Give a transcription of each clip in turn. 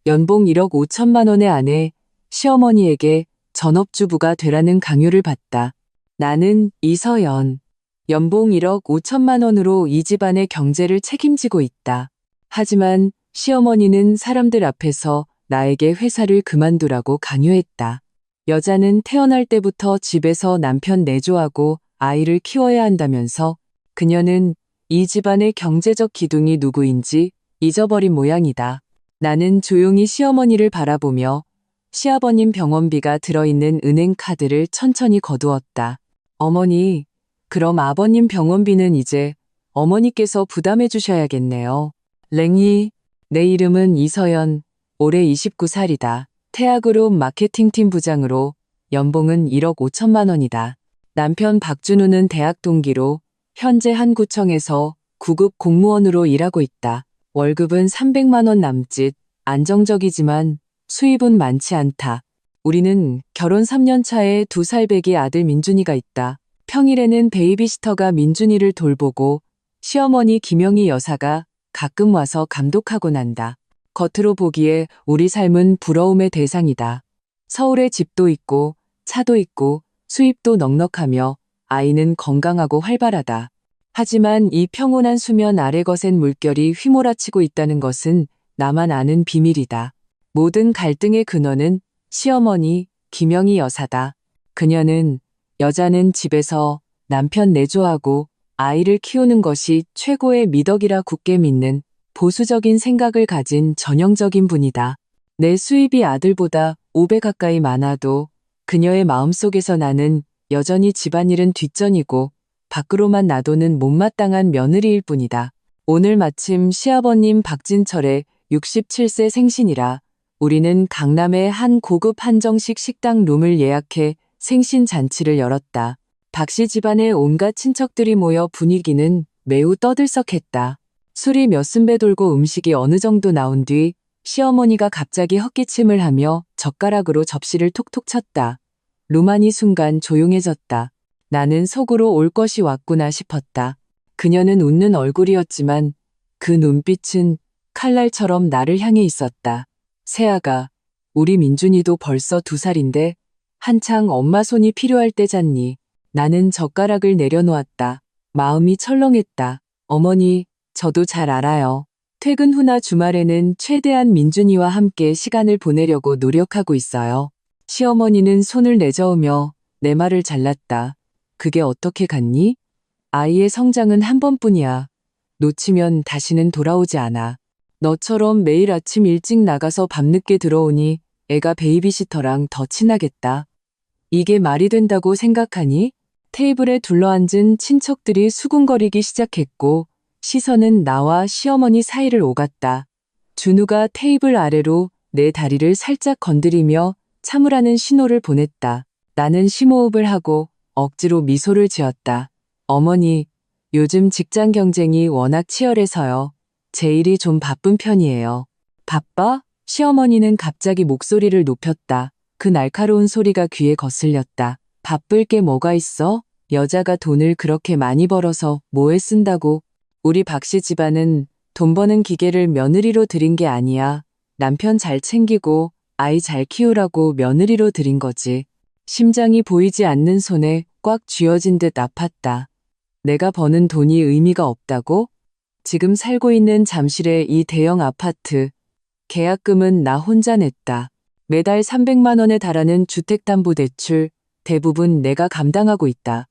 연봉 1억 5천만 원의 아내, 시어머니에게 전업주부가 되라는 강요를 받다. 나는 이서연. 연봉 1억 5천만 원으로 이 집안의 경제를 책임지고 있다. 하지만 시어머니는 사람들 앞에서 나에게 회사를 그만두라고 강요했다. 여자는 태어날 때부터 집에서 남편 내조하고 아이를 키워야 한다면서 그녀는 이 집안의 경제적 기둥이 누구인지 잊어버린 모양이다. 나는 조용히 시어머니를 바라보며 시아버님 병원비가 들어있는 은행 카드를 천천히 거두었다. 어머니, 그럼 아버님 병원비는 이제 어머니께서 부담해 주셔야겠네요. 랭이, 내 이름은 이서연, 올해 29살이다. 태아그룹 마케팅팀 부장으로 연봉은 1억 5천만 원이다. 남편 박준우는 대학 동기로 현재 한 구청에서 9급 공무원으로 일하고 있다. 월급은 300만 원 남짓, 안정적이지만 수입은 많지 않다. 우리는 결혼 3년 차에 2살 배기 아들 민준이가 있다. 평일에는 베이비시터가 민준이를 돌보고 시어머니 김영희 여사가 가끔 와서 감독하곤 한다. 겉으로 보기에 우리 삶은 부러움의 대상이다. 서울에 집도 있고 차도 있고 수입도 넉넉하며 아이는 건강하고 활발하다. 하지만 이 평온한 수면 아래 거센 물결이 휘몰아치고 있다는 것은 나만 아는 비밀이다. 모든 갈등의 근원은 시어머니 김영희 여사다. 그녀는 여자는 집에서 남편 내조하고 아이를 키우는 것이 최고의 미덕이라 굳게 믿는 보수적인 생각을 가진 전형적인 분이다. 내 수입이 아들보다 5배 가까이 많아도 그녀의 마음속에서 나는 여전히 집안일은 뒷전이고 밖으로만 놔도는 못마땅한 며느리일 뿐이다. 오늘 마침 시아버님 박진철의 67세 생신이라 우리는 강남의 한 고급 한정식 식당 룸을 예약해 생신 잔치를 열었다. 박씨 집안의 온갖 친척들이 모여 분위기는 매우 떠들썩했다. 술이 몇 순배 돌고 음식이 어느 정도 나온 뒤 시어머니가 갑자기 헛기침을 하며 젓가락으로 접시를 톡톡 쳤다. 룸안이 순간 조용해졌다. 나는 속으로 올 것이 왔구나 싶었다. 그녀는 웃는 얼굴이었지만 그 눈빛은 칼날처럼 나를 향해 있었다. 세아가, 우리 민준이도 벌써 2살인데 한창 엄마 손이 필요할 때잖니. 나는 젓가락을 내려놓았다. 마음이 철렁했다. 어머니, 저도 잘 알아요. 퇴근 후나 주말에는 최대한 민준이와 함께 시간을 보내려고 노력하고 있어요. 시어머니는 손을 내저으며 내 말을 잘랐다. 그게 어떻게 갔니? 아이의 성장은 한 번뿐이야. 놓치면 다시는 돌아오지 않아. 너처럼 매일 아침 일찍 나가서 밤늦게 들어오니 애가 베이비시터랑 더 친하겠다. 이게 말이 된다고 생각하니? 테이블에 둘러앉은 친척들이 수군거리기 시작했고 시선은 나와 시어머니 사이를 오갔다. 준우가 테이블 아래로 내 다리를 살짝 건드리며 참으라는 신호를 보냈다. 나는 심호흡을 하고 억지로 미소를 지었다. 어머니, 요즘 직장 경쟁이 워낙 치열해서요. 제 일이 좀 바쁜 편이에요. 바빠? 시어머니는 갑자기 목소리를 높였다. 그 날카로운 소리가 귀에 거슬렸다. 바쁠 게 뭐가 있어? 여자가 돈을 그렇게 많이 벌어서 뭐에 쓴다고. 우리 박씨 집안은 돈 버는 기계를 며느리로 들인 게 아니야. 남편 잘 챙기고 아이 잘 키우라고 며느리로 들인 거지. 심장이 보이지 않는 손에 꽉 쥐어진 듯 아팠다. 내가 버는 돈이 의미가 없다고? 지금 살고 있는 잠실의 이 대형 아파트, 계약금은 나 혼자 냈다. 매달 300만 원에 달하는 주택담보대출 대부분 내가 감당하고 있다.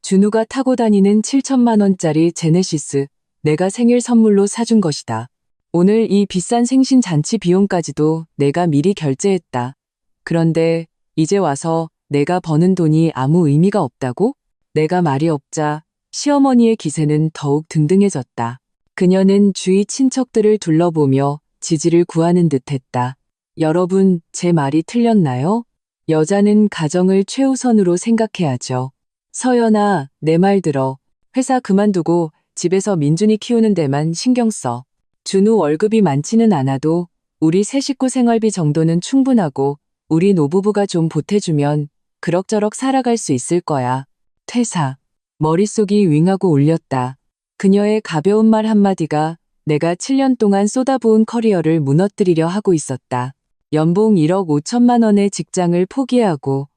준우가 타고 다니는 7천만 원짜리 제네시스 내가 생일 선물로 사준 것이다. 오늘 이 비싼 생신 잔치 비용까지도 내가 미리 결제했다. 그런데 이제 와서 내가 버는 돈이 아무 의미가 없다고? 내가 말이 없자 시어머니의 기세는 더욱 등등해졌다. 그녀는 주위 친척들을 둘러보며 지지를 구하는 듯했다. 여러분, 제 말이 틀렸나요? 여자는 가정을 최우선으로 생각해야죠. 서연아, 내 말 들어. 회사 그만두고 집에서 민준이 키우는 데만 신경 써. 준우 월급이 많지는 않아도 우리 세 식구 생활비 정도는 충분하고 우리 노부부가 좀 보태주면 그럭저럭 살아갈 수 있을 거야. 퇴사. 머릿속이 윙하고 울렸다. 그녀의 가벼운 말 한마디가 내가 7년 동안 쏟아부은 커리어를 무너뜨리려 하고 있었다. 연봉 1억 5천만 원의 직장을 포기하고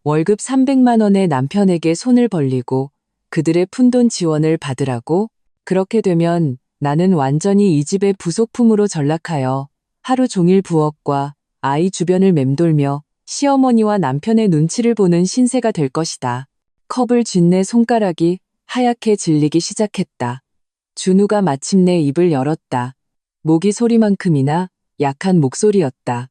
월급 300만 원의 남편에게 손을 벌리고 그들의 푼돈 지원을 받으라고? 그렇게 되면 나는 완전히 이 집의 부속품으로 전락하여 하루 종일 부엌과 아이 주변을 맴돌며 시어머니와 남편의 눈치를 보는 신세가 될 것이다. 컵을 쥔 내 손가락이 하얗게 질리기 시작했다. 준우가 마침내 입을 열었다. 모기 소리만큼이나 약한 목소리였다.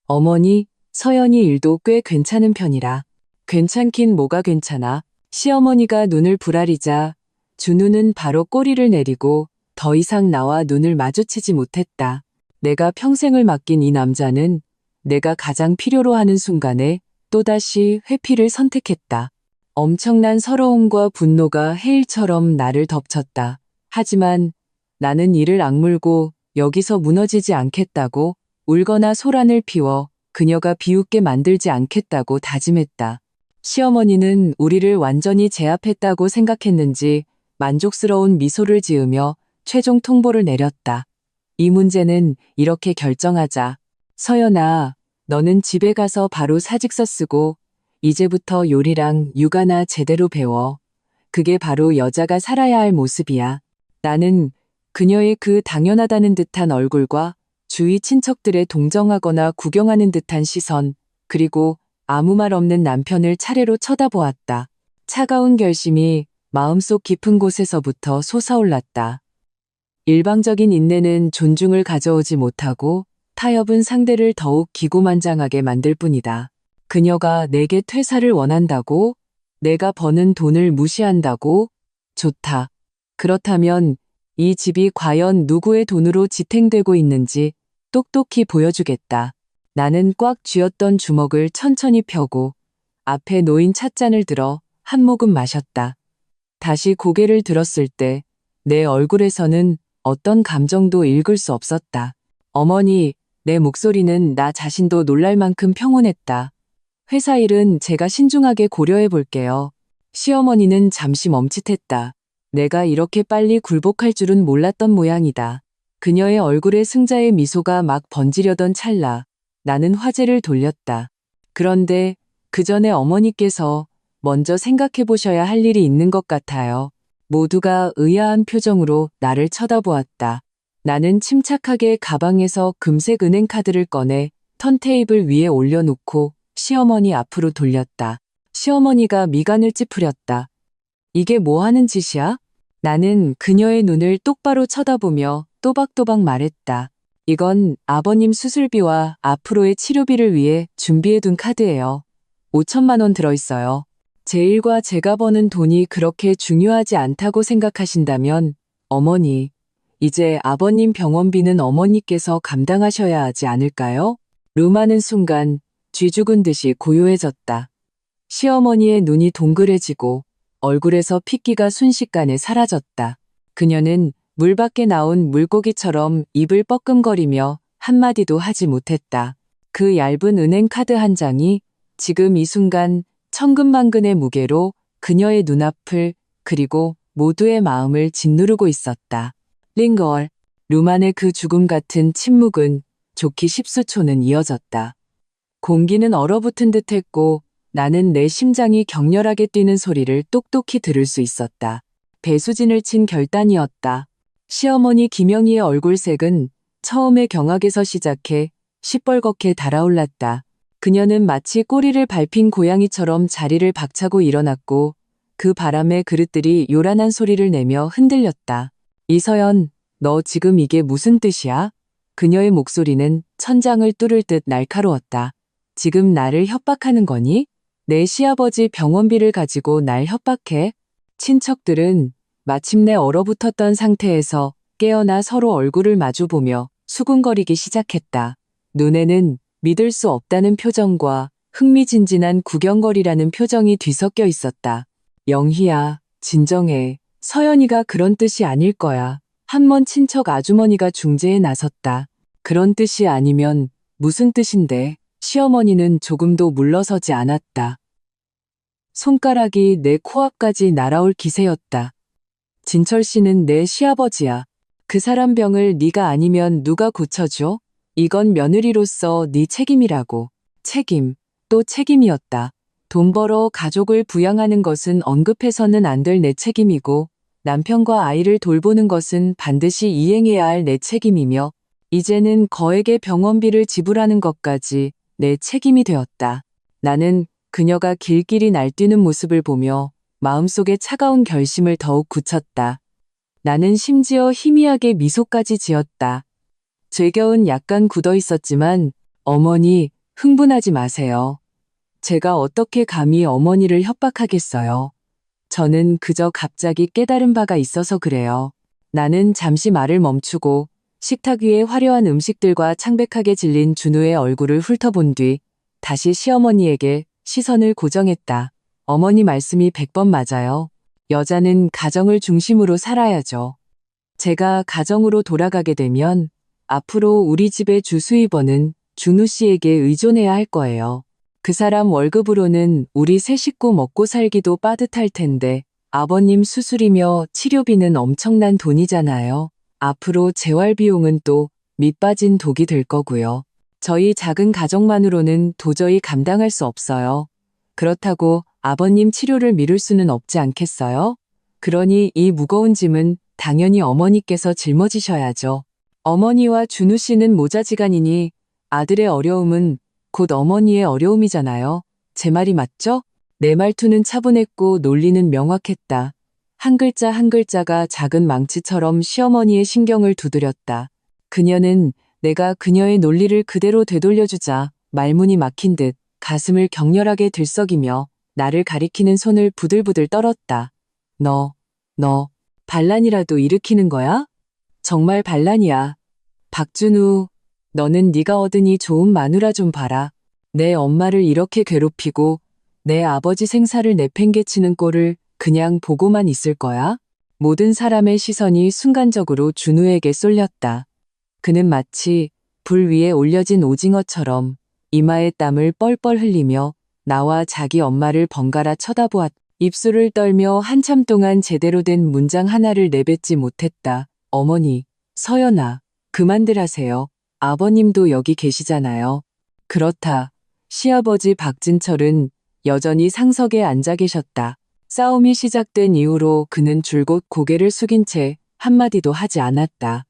어머니, 서연이 일도 꽤 괜찮은 편이라. 괜찮긴 뭐가 괜찮아. 시어머니가 눈을 부라리자 준우는 바로 꼬리를 내리고 더 이상 나와 눈을 마주치지 못했다. 내가 평생을 맡긴 이 남자는 내가 가장 필요로 하는 순간에 또다시 회피를 선택했다. 엄청난 서러움과 분노가 해일처럼 나를 덮쳤다. 하지만 나는 이를 악물고 여기서 무너지지 않겠다고 울거나 소란을 피워 그녀가 비웃게 만들지 않겠다고 다짐했다. 시어머니는 우리를 완전히 제압했다고 생각했는지 만족스러운 미소를 지으며 최종 통보를 내렸다. 이 문제는 이렇게 결정하자. 서연아, 너는 집에 가서 바로 사직서 쓰고 이제부터 요리랑 육아나 제대로 배워. 그게 바로 여자가 살아야 할 모습이야. 나는 그녀의 그 당연하다는 듯한 얼굴과 주위 친척들의 동정하거나 구경하는 듯한 시선, 그리고 아무 말 없는 남편을 차례로 쳐다보았다. 차가운 결심이 마음속 깊은 곳에서부터 솟아올랐다. 일방적인 인내는 존중을 가져오지 못하고 타협은 상대를 더욱 기고만장하게 만들 뿐이다. 그녀가 내게 퇴사를 원한다고? 내가 버는 돈을 무시한다고? 좋다. 그렇다면 이 집이 과연 누구의 돈으로 지탱되고 있는지 똑똑히 보여주겠다. 나는 꽉 쥐었던 주먹을 천천히 펴고 앞에 놓인 찻잔을 들어 한 모금 마셨다. 다시 고개를 들었을 때 내 얼굴에서는 어떤 감정도 읽을 수 없었다. 어머니, 내 목소리는 나 자신도 놀랄 만큼 평온했다. 회사 일은 제가 신중하게 고려해 볼게요. 시어머니는 잠시 멈칫했다. 내가 이렇게 빨리 굴복할 줄은 몰랐던 모양이다. 그녀의 얼굴에 승자의 미소가 막 번지려던 찰나 나는 화제를 돌렸다. 그런데 그 전에 어머니께서 먼저 생각해 보셔야 할 일이 있는 것 같아요. 모두가 의아한 표정으로 나를 쳐다보았다. 나는 침착하게 가방에서 금색 은행카드를 꺼내 턴테이블 위에 올려놓고 시어머니 앞으로 돌렸다. 시어머니가 미간을 찌푸렸다. 이게 뭐 하는 짓이야? 나는 그녀의 눈을 똑바로 쳐다보며 또박또박 말했다. 이건 아버님 수술비와 앞으로의 치료비를 위해 준비해둔 카드예요. 5천만 원 들어있어요. 제 일과 제가 버는 돈이 그렇게 중요하지 않다고 생각하신다면 어머니, 이제 아버님 병원비는 어머니께서 감당하셔야 하지 않을까요? 룸하는 순간 쥐 죽은 듯이 고요해졌다. 시어머니의 눈이 동그래지고 얼굴에서 핏기가 순식간에 사라졌다. 그녀는 물 밖에 나온 물고기처럼 입을 뻐끔거리며 한마디도 하지 못했다. 그 얇은 은행 카드 한 장이 지금 이 순간 천근만근의 무게로 그녀의 눈앞을 그리고 모두의 마음을 짓누르고 있었다. 링걸, 루만의 그 죽음 같은 침묵은 좋기 10수초는 이어졌다. 공기는 얼어붙은 듯했고 나는 내 심장이 격렬하게 뛰는 소리를 똑똑히 들을 수 있었다. 배수진을 친 결단이었다. 시어머니 김영희의 얼굴색은 처음에 경악에서 시작해 시뻘겋게 달아올랐다. 그녀는 마치 꼬리를 밟힌 고양이처럼 자리를 박차고 일어났고 그 바람에 그릇들이 요란한 소리를 내며 흔들렸다. 이서연, 너 지금 이게 무슨 뜻이야? 그녀의 목소리는 천장을 뚫을 듯 날카로웠다. 지금 나를 협박하는 거니? 내 시아버지 병원비를 가지고 날 협박해? 친척들은 마침내 얼어붙었던 상태에서 깨어나 서로 얼굴을 마주보며 수군거리기 시작했다. 눈에는 믿을 수 없다는 표정과 흥미진진한 구경거리라는 표정이 뒤섞여 있었다. 영희야, 진정해. 서연이가 그런 뜻이 아닐 거야. 한먼 친척 아주머니가 중재에 나섰다. 그런 뜻이 아니면 무슨 뜻인데? 시어머니는 조금도 물러서지 않았다. 손가락이 내 코앞까지 날아올 기세였다. 진철 씨는 내 시아버지야. 그 사람 병을 네가 아니면 누가 고쳐줘? 이건 며느리로서 네 책임이라고. 책임, 또 책임이었다. 돈 벌어 가족을 부양하는 것은 언급해서는 안 될 내 책임이고 남편과 아이를 돌보는 것은 반드시 이행해야 할 내 책임이며 이제는 거액의 병원비를 지불하는 것까지 내 책임이 되었다. 나는 그녀가 길길이 날뛰는 모습을 보며 마음속에 차가운 결심을 더욱 굳혔다. 나는 심지어 희미하게 미소까지 지었다. 죄겨운 약간 굳어 있었지만 어머니, 흥분하지 마세요. 제가 어떻게 감히 어머니를 협박하겠어요. 저는 그저 갑자기 깨달은 바가 있어서 그래요. 나는 잠시 말을 멈추고 식탁 위에 화려한 음식들과 창백하게 질린 준우의 얼굴을 훑어본 뒤 다시 시어머니에게 시선을 고정했다. 어머니 말씀이 100번 맞아요. 여자는 가정을 중심으로 살아야죠. 제가 가정으로 돌아가게 되면 앞으로 우리 집의 주수입원은 준우 씨에게 의존해야 할 거예요. 그 사람 월급으로는 우리 세 식구 먹고 살기도 빠듯할 텐데 아버님 수술이며 치료비는 엄청난 돈이잖아요. 앞으로 재활비용은 또 밑빠진 독이 될 거고요. 저희 작은 가정만으로는 도저히 감당할 수 없어요. 그렇다고 아버님 치료를 미룰 수는 없지 않겠어요? 그러니 이 무거운 짐은 당연히 어머니께서 짊어지셔야죠. 어머니와 준우 씨는 모자지간이니 아들의 어려움은 곧 어머니의 어려움이잖아요. 제 말이 맞죠? 내 말투는 차분했고 논리는 명확했다. 한 글자 한 글자가 작은 망치처럼 시어머니의 신경을 두드렸다. 그녀는 내가 그녀의 논리를 그대로 되돌려주자 말문이 막힌 듯 가슴을 격렬하게 들썩이며 나를 가리키는 손을 부들부들 떨었다. 너 반란이라도 일으키는 거야? 정말 반란이야. 박준우, 너는 네가 얻으니 좋은 마누라 좀 봐라. 내 엄마를 이렇게 괴롭히고 내 아버지 생사를 내팽개치는 꼴을 그냥 보고만 있을 거야? 모든 사람의 시선이 순간적으로 준우에게 쏠렸다. 그는 마치 불 위에 올려진 오징어처럼 이마에 땀을 뻘뻘 흘리며 나와 자기 엄마를 번갈아 쳐다보았다. 입술을 떨며 한참 동안 제대로 된 문장 하나를 내뱉지 못했다. 어머니, 서연아, 그만들 하세요. 아버님도 여기 계시잖아요. 그렇다. 시아버지 박진철은 여전히 상석에 앉아 계셨다. 싸움이 시작된 이후로 그는 줄곧 고개를 숙인 채 한마디도 하지 않았다.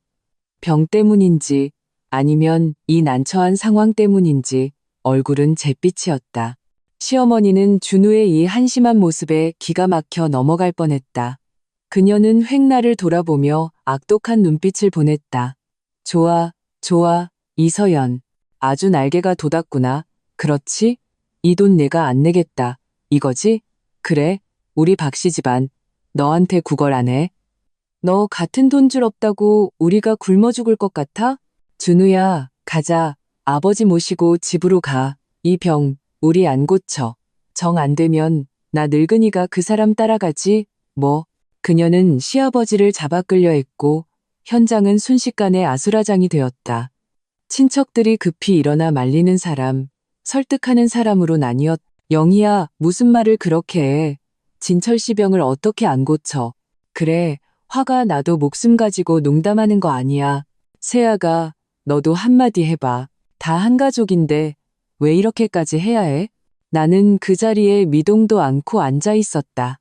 병 때문인지 아니면 이 난처한 상황 때문인지 얼굴은 잿빛이었다. 시어머니는 준우의 이 한심한 모습에 기가 막혀 넘어갈 뻔했다. 그녀는 획 나를 돌아보며 악독한 눈빛을 보냈다. 좋아, 이서연. 아주 날개가 돋았구나. 그렇지? 이 돈 내가 안 내겠다. 이거지? 그래, 우리 박씨 집안. 너한테 구걸 안 해. 너 같은 돈줄 없다고 우리가 굶어 죽을 것 같아? 준우야, 가자. 아버지 모시고 집으로 가. 이 병, 우리 안 고쳐. 정 안 되면 나 늙은이가 그 사람 따라가지. 뭐. 그녀는 시아버지를 잡아 끌려 했고 현장은 순식간에 아수라장이 되었다. 친척들이 급히 일어나 말리는 사람, 설득하는 사람으로 나뉘었. 영희야, 무슨 말을 그렇게 해. 진철 씨 병을 어떻게 안 고쳐. 그래, 화가 나도 목숨 가지고 농담하는 거 아니야. 세아가, 너도 한마디 해봐. 다 한 가족인데 왜 이렇게까지 해야 해? 나는 그 자리에 미동도 않고 앉아 있었다.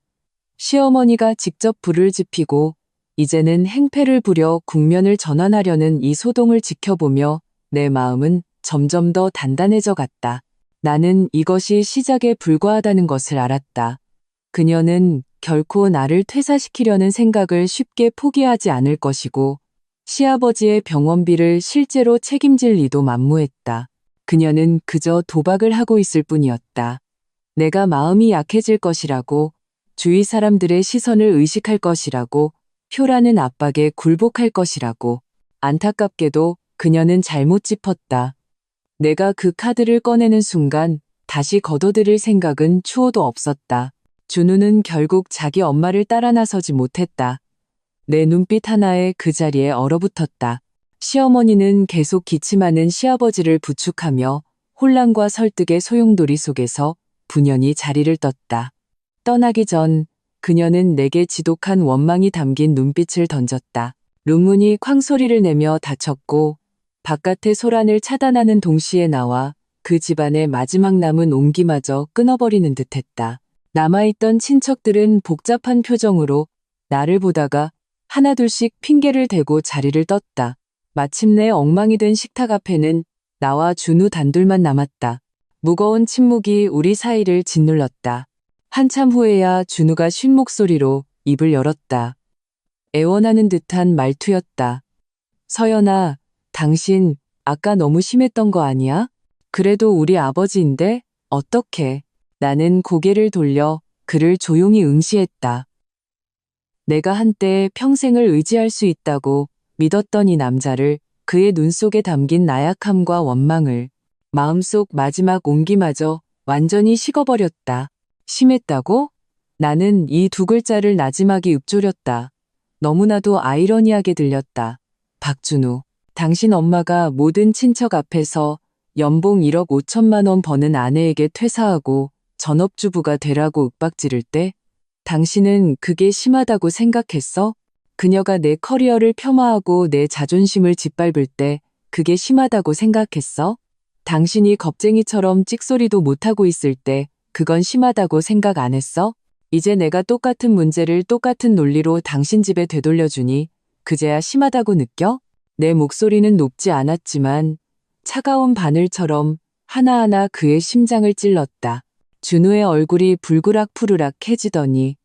시어머니가 직접 불을 지피고 이제는 행패를 부려 국면을 전환하려는 이 소동을 지켜보며 내 마음은 점점 더 단단해져 갔다. 나는 이것이 시작에 불과하다는 것을 알았다. 그녀는 결코 나를 퇴사시키려는 생각을 쉽게 포기하지 않을 것이고 시아버지의 병원비를 실제로 책임질 리도 만무했다. 그녀는 그저 도박을 하고 있을 뿐이었다. 내가 마음이 약해질 것이라고, 주위 사람들의 시선을 의식할 것이라고, 표라는 압박에 굴복할 것이라고. 안타깝게도 그녀는 잘못 짚었다. 내가 그 카드를 꺼내는 순간 다시 걷어들일 생각은 추호도 없었다. 준우는 결국 자기 엄마를 따라 나서지 못했다. 내 눈빛 하나에 그 자리에 얼어붙었다. 시어머니는 계속 기침하는 시아버지를 부축하며 혼란과 설득의 소용돌이 속에서 분연히 자리를 떴다. 떠나기 전 그녀는 내게 지독한 원망이 담긴 눈빛을 던졌다. 룸문이 쾅 소리를 내며 닫혔고 바깥의 소란을 차단하는 동시에 나와 그 집안의 마지막 남은 온기마저 끊어버리는 듯했다. 남아있던 친척들은 복잡한 표정으로 나를 보다가 하나둘씩 핑계를 대고 자리를 떴다. 마침내 엉망이 된 식탁 앞에는 나와 준우 단둘만 남았다. 무거운 침묵이 우리 사이를 짓눌렀다. 한참 후에야 준우가 쉰 목소리로 입을 열었다. 애원하는 듯한 말투였다. 서연아, 당신 아까 너무 심했던 거 아니야? 그래도 우리 아버지인데 어떡해. 나는 고개를 돌려 그를 조용히 응시했다. 내가 한때 평생을 의지할 수 있다고 믿었던 이 남자를, 그의 눈 속에 담긴 나약함과 원망을, 마음속 마지막 온기마저 완전히 식어버렸다. 심했다고? 나는 이 두 글자를 나지막이 읊조렸다. 너무나도 아이러니하게 들렸다. 박준우, 당신 엄마가 모든 친척 앞에서 연봉 1억 5천만 원 버는 아내에게 퇴사하고 전업주부가 되라고 윽박지를 때 당신은 그게 심하다고 생각했어? 그녀가 내 커리어를 폄하하고 내 자존심을 짓밟을 때 그게 심하다고 생각했어? 당신이 겁쟁이처럼 찍소리도 못하고 있을 때 그건 심하다고 생각 안 했어? 이제 내가 똑같은 문제를 똑같은 논리로 당신 집에 되돌려주니 그제야 심하다고 느껴? 내 목소리는 높지 않았지만 차가운 바늘처럼 하나하나 그의 심장을 찔렀다. 준우의 얼굴이 불그락푸르락해지더니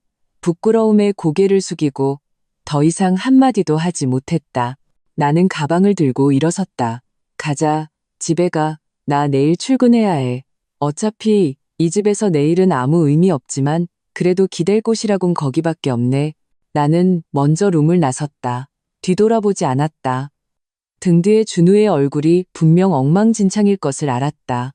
부끄러움에 고개를 숙이고 더 이상 한마디도 하지 못했다. 나는 가방을 들고 일어섰다. 가자, 집에 가. 나 내일 출근해야 해. 어차피 이 집에서 내일은 아무 의미 없지만 그래도 기댈 곳이라곤 거기밖에 없네. 나는 먼저 룸을 나섰다. 뒤돌아보지 않았다. 등 뒤에 준우의 얼굴이 분명 엉망진창일 것을 알았다.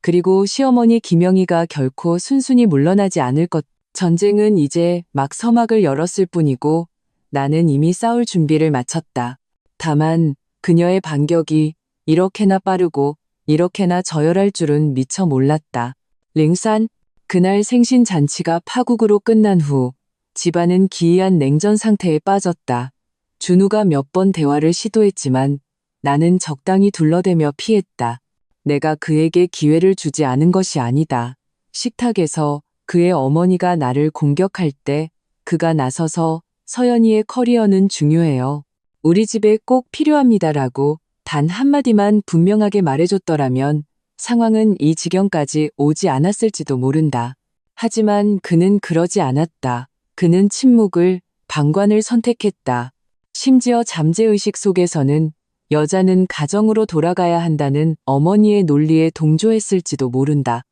그리고 시어머니 김영희가 결코 순순히 물러나지 않을 것. 전쟁은 이제 막 서막을 열었을 뿐이고 나는 이미 싸울 준비를 마쳤다. 다만 그녀의 반격이 이렇게나 빠르고 이렇게나 저열할 줄은 미처 몰랐다. 링산, 그날 생신 잔치가 파국으로 끝난 후 집안은 기이한 냉전 상태에 빠졌다. 준우가 몇 번 대화를 시도했지만 나는 적당히 둘러대며 피했다. 내가 그에게 기회를 주지 않은 것이 아니다. 식탁에서 그의 어머니가 나를 공격할 때 그가 나서서 서연이의 커리어는 중요해요. 우리 집에 꼭 필요합니다라고 단 한마디만 분명하게 말해줬더라면 상황은 이 지경까지 오지 않았을지도 모른다. 하지만 그는 그러지 않았다. 그는 침묵을, 방관을 선택했다. 심지어 잠재의식 속에서는 여자는 가정으로 돌아가야 한다는 어머니의 논리에 동조했을지도 모른다.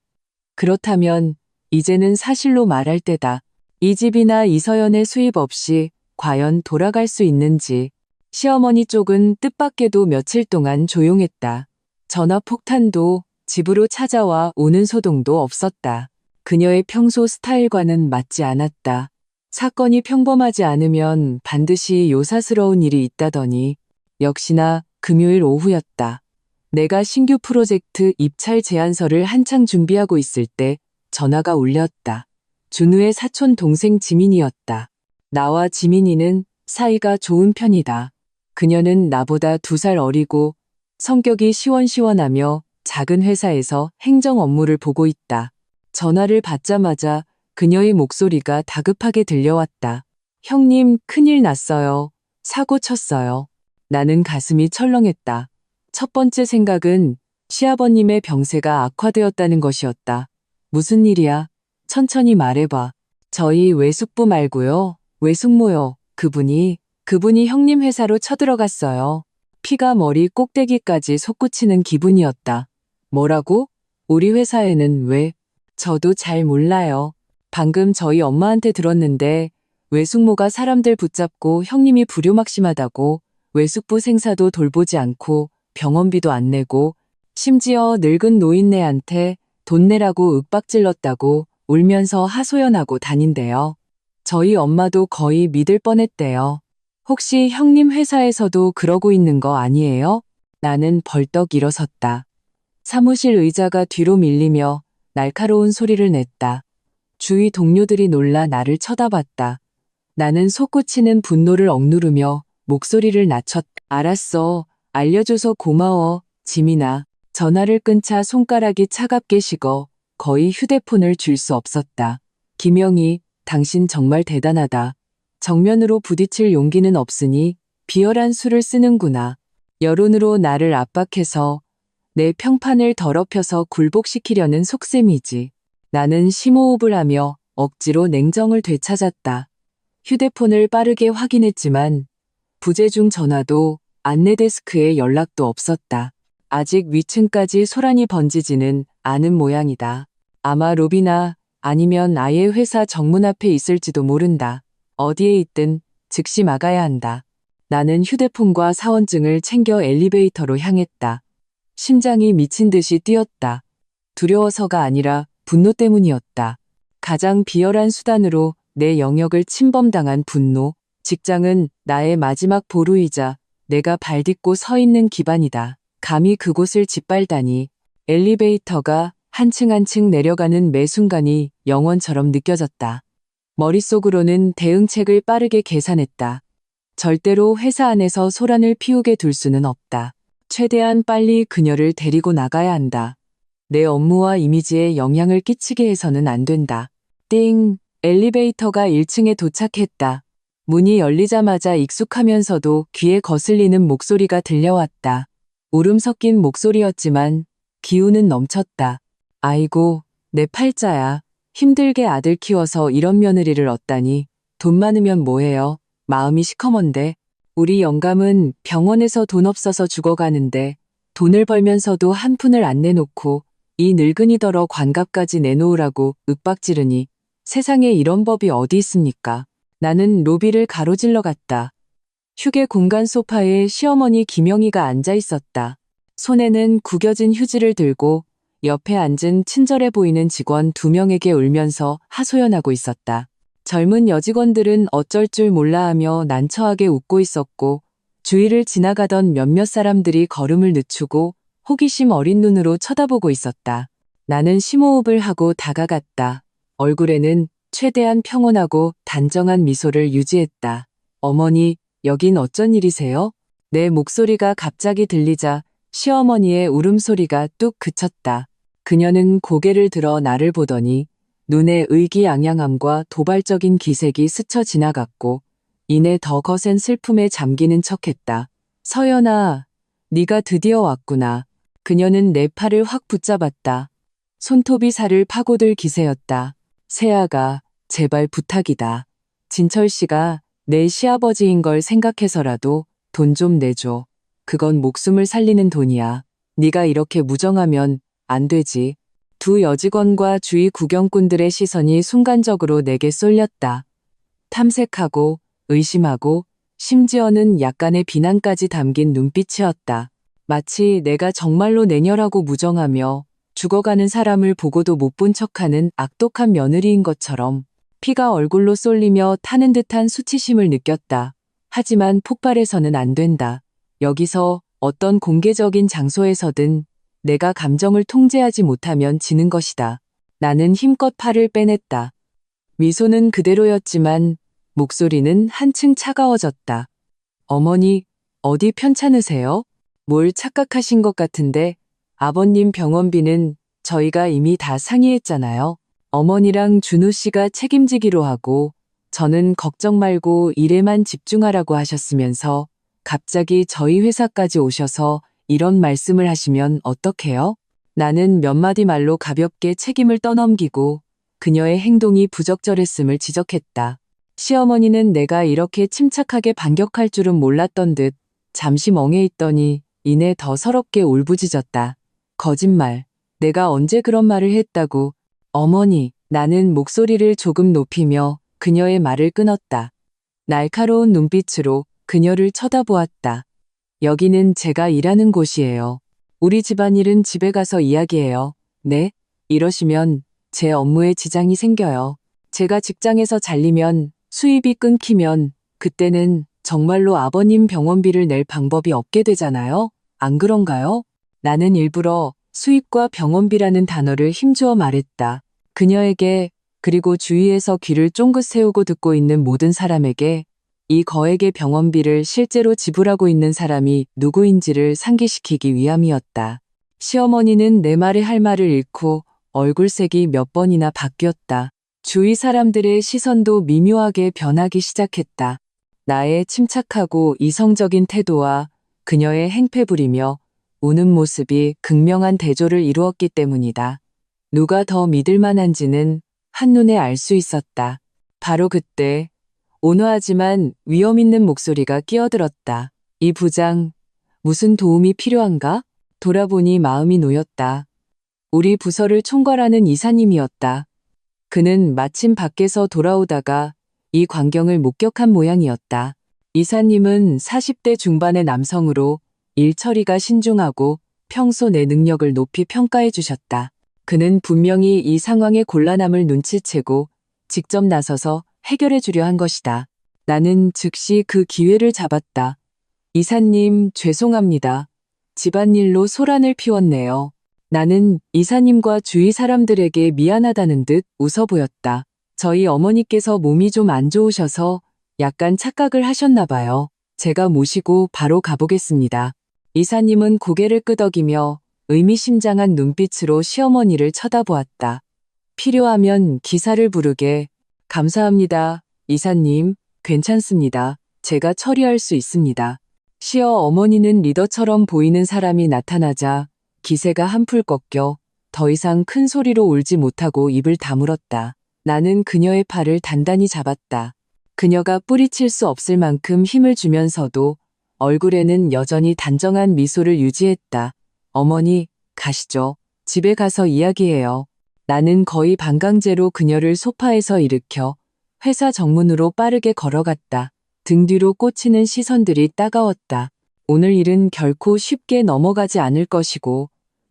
그렇다면 이제는 사실로 말할 때다. 이 집이나 이서연의 수입 없이 과연 돌아갈 수 있는지. 시어머니 쪽은 뜻밖에도 며칠 동안 조용했다. 전화 폭탄도 집으로 찾아와 오는 소동도 없었다. 그녀의 평소 스타일과는 맞지 않았다. 사건이 평범하지 않으면 반드시 요사스러운 일이 있다더니 역시나 금요일 오후였다. 내가 신규 프로젝트 입찰 제안서를 한창 준비하고 있을 때 전화가 울렸다. 준우의 사촌 동생 지민이었다. 나와 지민이는 사이가 좋은 편이다. 그녀는 나보다 2살 어리고 성격이 시원시원하며 작은 회사에서 행정 업무를 보고 있다. 전화를 받자마자 그녀의 목소리가 다급하게 들려왔다. 형님, 큰일 났어요. 사고 쳤어요. 나는 가슴이 철렁했다. 첫 번째 생각은 시아버님의 병세가 악화되었다는 것이었다. 무슨 일이야? 천천히 말해봐. 저희 외숙부 말고요. 외숙모요. 그분이 형님 회사로 쳐들어갔어요. 피가 머리 꼭대기까지 솟구치는 기분이었다. 뭐라고? 우리 회사에는 왜? 저도 잘 몰라요. 방금 저희 엄마한테 들었는데 외숙모가 사람들 붙잡고 형님이 불효막심하다고 외숙부 생사도 돌보지 않고 병원비도 안 내고 심지어 늙은 노인네한테 돈 내라고 윽박질렀다고 울면서 하소연하고 다닌대요. 저희 엄마도 거의 믿을 뻔했대요. 혹시 형님 회사에서도 그러고 있는 거 아니에요? 나는 벌떡 일어섰다. 사무실 의자가 뒤로 밀리며 날카로운 소리를 냈다. 주위 동료들이 놀라 나를 쳐다봤다. 나는 솟구치는 분노를 억누르며 목소리를 낮췄다. 알았어. 알려줘서 고마워, 지민아. 전화를 끊자 손가락이 차갑게 식어 거의 휴대폰을 줄 수 없었다. 김영희, 당신 정말 대단하다. 정면으로 부딪힐 용기는 없으니 비열한 수를 쓰는구나. 여론으로 나를 압박해서 내 평판을 더럽혀서 굴복시키려는 속셈이지. 나는 심호흡을 하며 억지로 냉정을 되찾았다. 휴대폰을 빠르게 확인했지만 부재중 전화도 안내 데스크에 연락도 없었다. 아직 위층까지 소란이 번지지는 않은 모양이다. 아마 로비나 아니면 아예 회사 정문 앞에 있을지도 모른다. 어디에 있든 즉시 막아야 한다. 나는 휴대폰과 사원증을 챙겨 엘리베이터로 향했다. 심장이 미친 듯이 뛰었다. 두려워서가 아니라 분노 때문이었다. 가장 비열한 수단으로 내 영역을 침범당한 분노. 직장은 나의 마지막 보루이자 내가 발딛고 서 있는 기반이다. 감히 그곳을 짓밟다니. 엘리베이터가 한층 한층 내려가는 매 순간이 영원처럼 느껴졌다. 머릿속으로는 대응책을 빠르게 계산했다. 절대로 회사 안에서 소란을 피우게 둘 수는 없다. 최대한 빨리 그녀를 데리고 나가야 한다. 내 업무와 이미지에 영향을 끼치게 해서는 안 된다. 띵! 엘리베이터가 1층에 도착했다. 문이 열리자마자 익숙하면서도 귀에 거슬리는 목소리가 들려왔다. 울음 섞인 목소리였지만 기운은 넘쳤다. 아이고, 내 팔자야. 힘들게 아들 키워서 이런 며느리를 얻다니. 돈 많으면 뭐해요? 마음이 시커먼데. 우리 영감은 병원에서 돈 없어서 죽어가는데 돈을 벌면서도 한 푼을 안 내놓고 이 늙은이더러 관갑까지 내놓으라고 윽박지르니 세상에 이런 법이 어디 있습니까? 나는 로비를 가로질러 갔다. 휴게 공간 소파에 시어머니 김영희가 앉아 있었다. 손에는 구겨진 휴지를 들고 옆에 앉은 친절해 보이는 직원 2명에게 울면서 하소연하고 있었다. 젊은 여직원들은 어쩔 줄 몰라 하며 난처하게 웃고 있었고 주위를 지나가던 몇몇 사람들이 걸음을 늦추고 호기심 어린 눈으로 쳐다보고 있었다. 나는 심호흡을 하고 다가갔다. 얼굴에는 최대한 평온하고 단정한 미소를 유지했다. 어머니, 여긴 어쩐 일이세요? 내 목소리가 갑자기 들리자 시어머니의 울음소리가 뚝 그쳤다. 그녀는 고개를 들어 나를 보더니 눈에 의기양양함과 도발적인 기색이 스쳐 지나갔고 이내 더 거센 슬픔에 잠기는 척했다. 서연아, 네가 드디어 왔구나. 그녀는 내 팔을 확 붙잡았다. 손톱이 살을 파고들 기세였다. 세아가 제발 부탁이다. 진철 씨가 내 시아버지인 걸 생각해서라도 돈 좀 내줘. 그건 목숨을 살리는 돈이야. 네가 이렇게 무정하면 안 되지. 두 여직원과 주위 구경꾼들의 시선이 순간적으로 내게 쏠렸다. 탐색하고 의심하고 심지어는 약간의 비난까지 담긴 눈빛이었다. 마치 내가 정말로 내녀라고 무정하며 죽어가는 사람을 보고도 못 본 척하는 악독한 며느리인 것처럼 피가 얼굴로 쏠리며 타는 듯한 수치심을 느꼈다. 하지만 폭발해서는 안 된다. 여기서 어떤 공개적인 장소에서든 내가 감정을 통제하지 못하면 지는 것이다. 나는 힘껏 팔을 빼냈다. 미소는 그대로였지만 목소리는 한층 차가워졌다. 어머니, 어디 편찮으세요? 뭘 착각하신 것 같은데 아버님 병원비는 저희가 이미 다 상의했잖아요. 어머니랑 준우 씨가 책임지기로 하고 저는 걱정 말고 일에만 집중하라고 하셨으면서 갑자기 저희 회사까지 오셔서 이런 말씀을 하시면 어떡해요? 나는 몇 마디 말로 가볍게 책임을 떠넘기고 그녀의 행동이 부적절했음을 지적했다. 시어머니는 내가 이렇게 침착하게 반격할 줄은 몰랐던 듯 잠시 멍해 있더니 이내 더 서럽게 울부짖었다. 거짓말. 내가 언제 그런 말을 했다고. 어머니, 나는 목소리를 조금 높이며 그녀의 말을 끊었다. 날카로운 눈빛으로 그녀를 쳐다보았다. 여기는 제가 일하는 곳이에요. 우리 집안일은 집에 가서 이야기해요. 네? 이러시면 제 업무에 지장이 생겨요. 제가 직장에서 잘리면 수입이 끊기면 그때는 정말로 아버님 병원비를 낼 방법이 없게 되잖아요. 안 그런가요? 나는 일부러 수입과 병원비라는 단어를 힘주어 말했다. 그녀에게 그리고 주위에서 귀를 쫑긋 세우고 듣고 있는 모든 사람에게 이 거액의 병원비를 실제로 지불하고 있는 사람이 누구인지를 상기시키기 위함이었다. 시어머니는 내 말에 할 말을 잃고 얼굴색이 몇 번이나 바뀌었다. 주위 사람들의 시선도 미묘하게 변하기 시작했다. 나의 침착하고 이성적인 태도와 그녀의 행패 부리며 우는 모습이 극명한 대조를 이루었기 때문이다. 누가 더 믿을 만한지는 한눈에 알 수 있었다. 바로 그때 온화하지만 위험 있는 목소리가 끼어들었다. 이 부장, 무슨 도움이 필요한가? 돌아보니 마음이 놓였다. 우리 부서를 총괄하는 이사님이었다. 그는 마침 밖에서 돌아오다가 이 광경을 목격한 모양이었다. 이사님은 40대 중반의 남성으로 일 처리가 신중하고 평소 내 능력을 높이 평가해 주셨다. 그는 분명히 이 상황의 곤란함을 눈치채고 직접 나서서 해결해 주려 한 것이다. 나는 즉시 그 기회를 잡았다. 이사님, 죄송합니다. 집안일로 소란을 피웠네요. 나는 이사님과 주위 사람들에게 미안하다는 듯 웃어 보였다. 저희 어머니께서 몸이 좀 안 좋으셔서 약간 착각을 하셨나 봐요. 제가 모시고 바로 가보겠습니다. 이사님은 고개를 끄덕이며 의미심장한 눈빛으로 시어머니를 쳐다보았다. 필요하면 기사를 부르게. 감사합니다. 이사님, 괜찮습니다. 제가 처리할 수 있습니다. 시어 어머니는 리더처럼 보이는 사람이 나타나자 기세가 한풀 꺾여 더 이상 큰 소리로 울지 못하고 입을 다물었다. 나는 그녀의 팔을 단단히 잡았다. 그녀가 뿌리칠 수 없을 만큼 힘을 주면서도 얼굴에는 여전히 단정한 미소를 유지했다. 어머니, 가시죠. 집에 가서 이야기해요. 나는 거의 반강제로 그녀를 소파에서 일으켜 회사 정문으로 빠르게 걸어갔다. 등 뒤로 꽂히는 시선들이 따가웠다. 오늘 일은 결코 쉽게 넘어가지 않을 것이고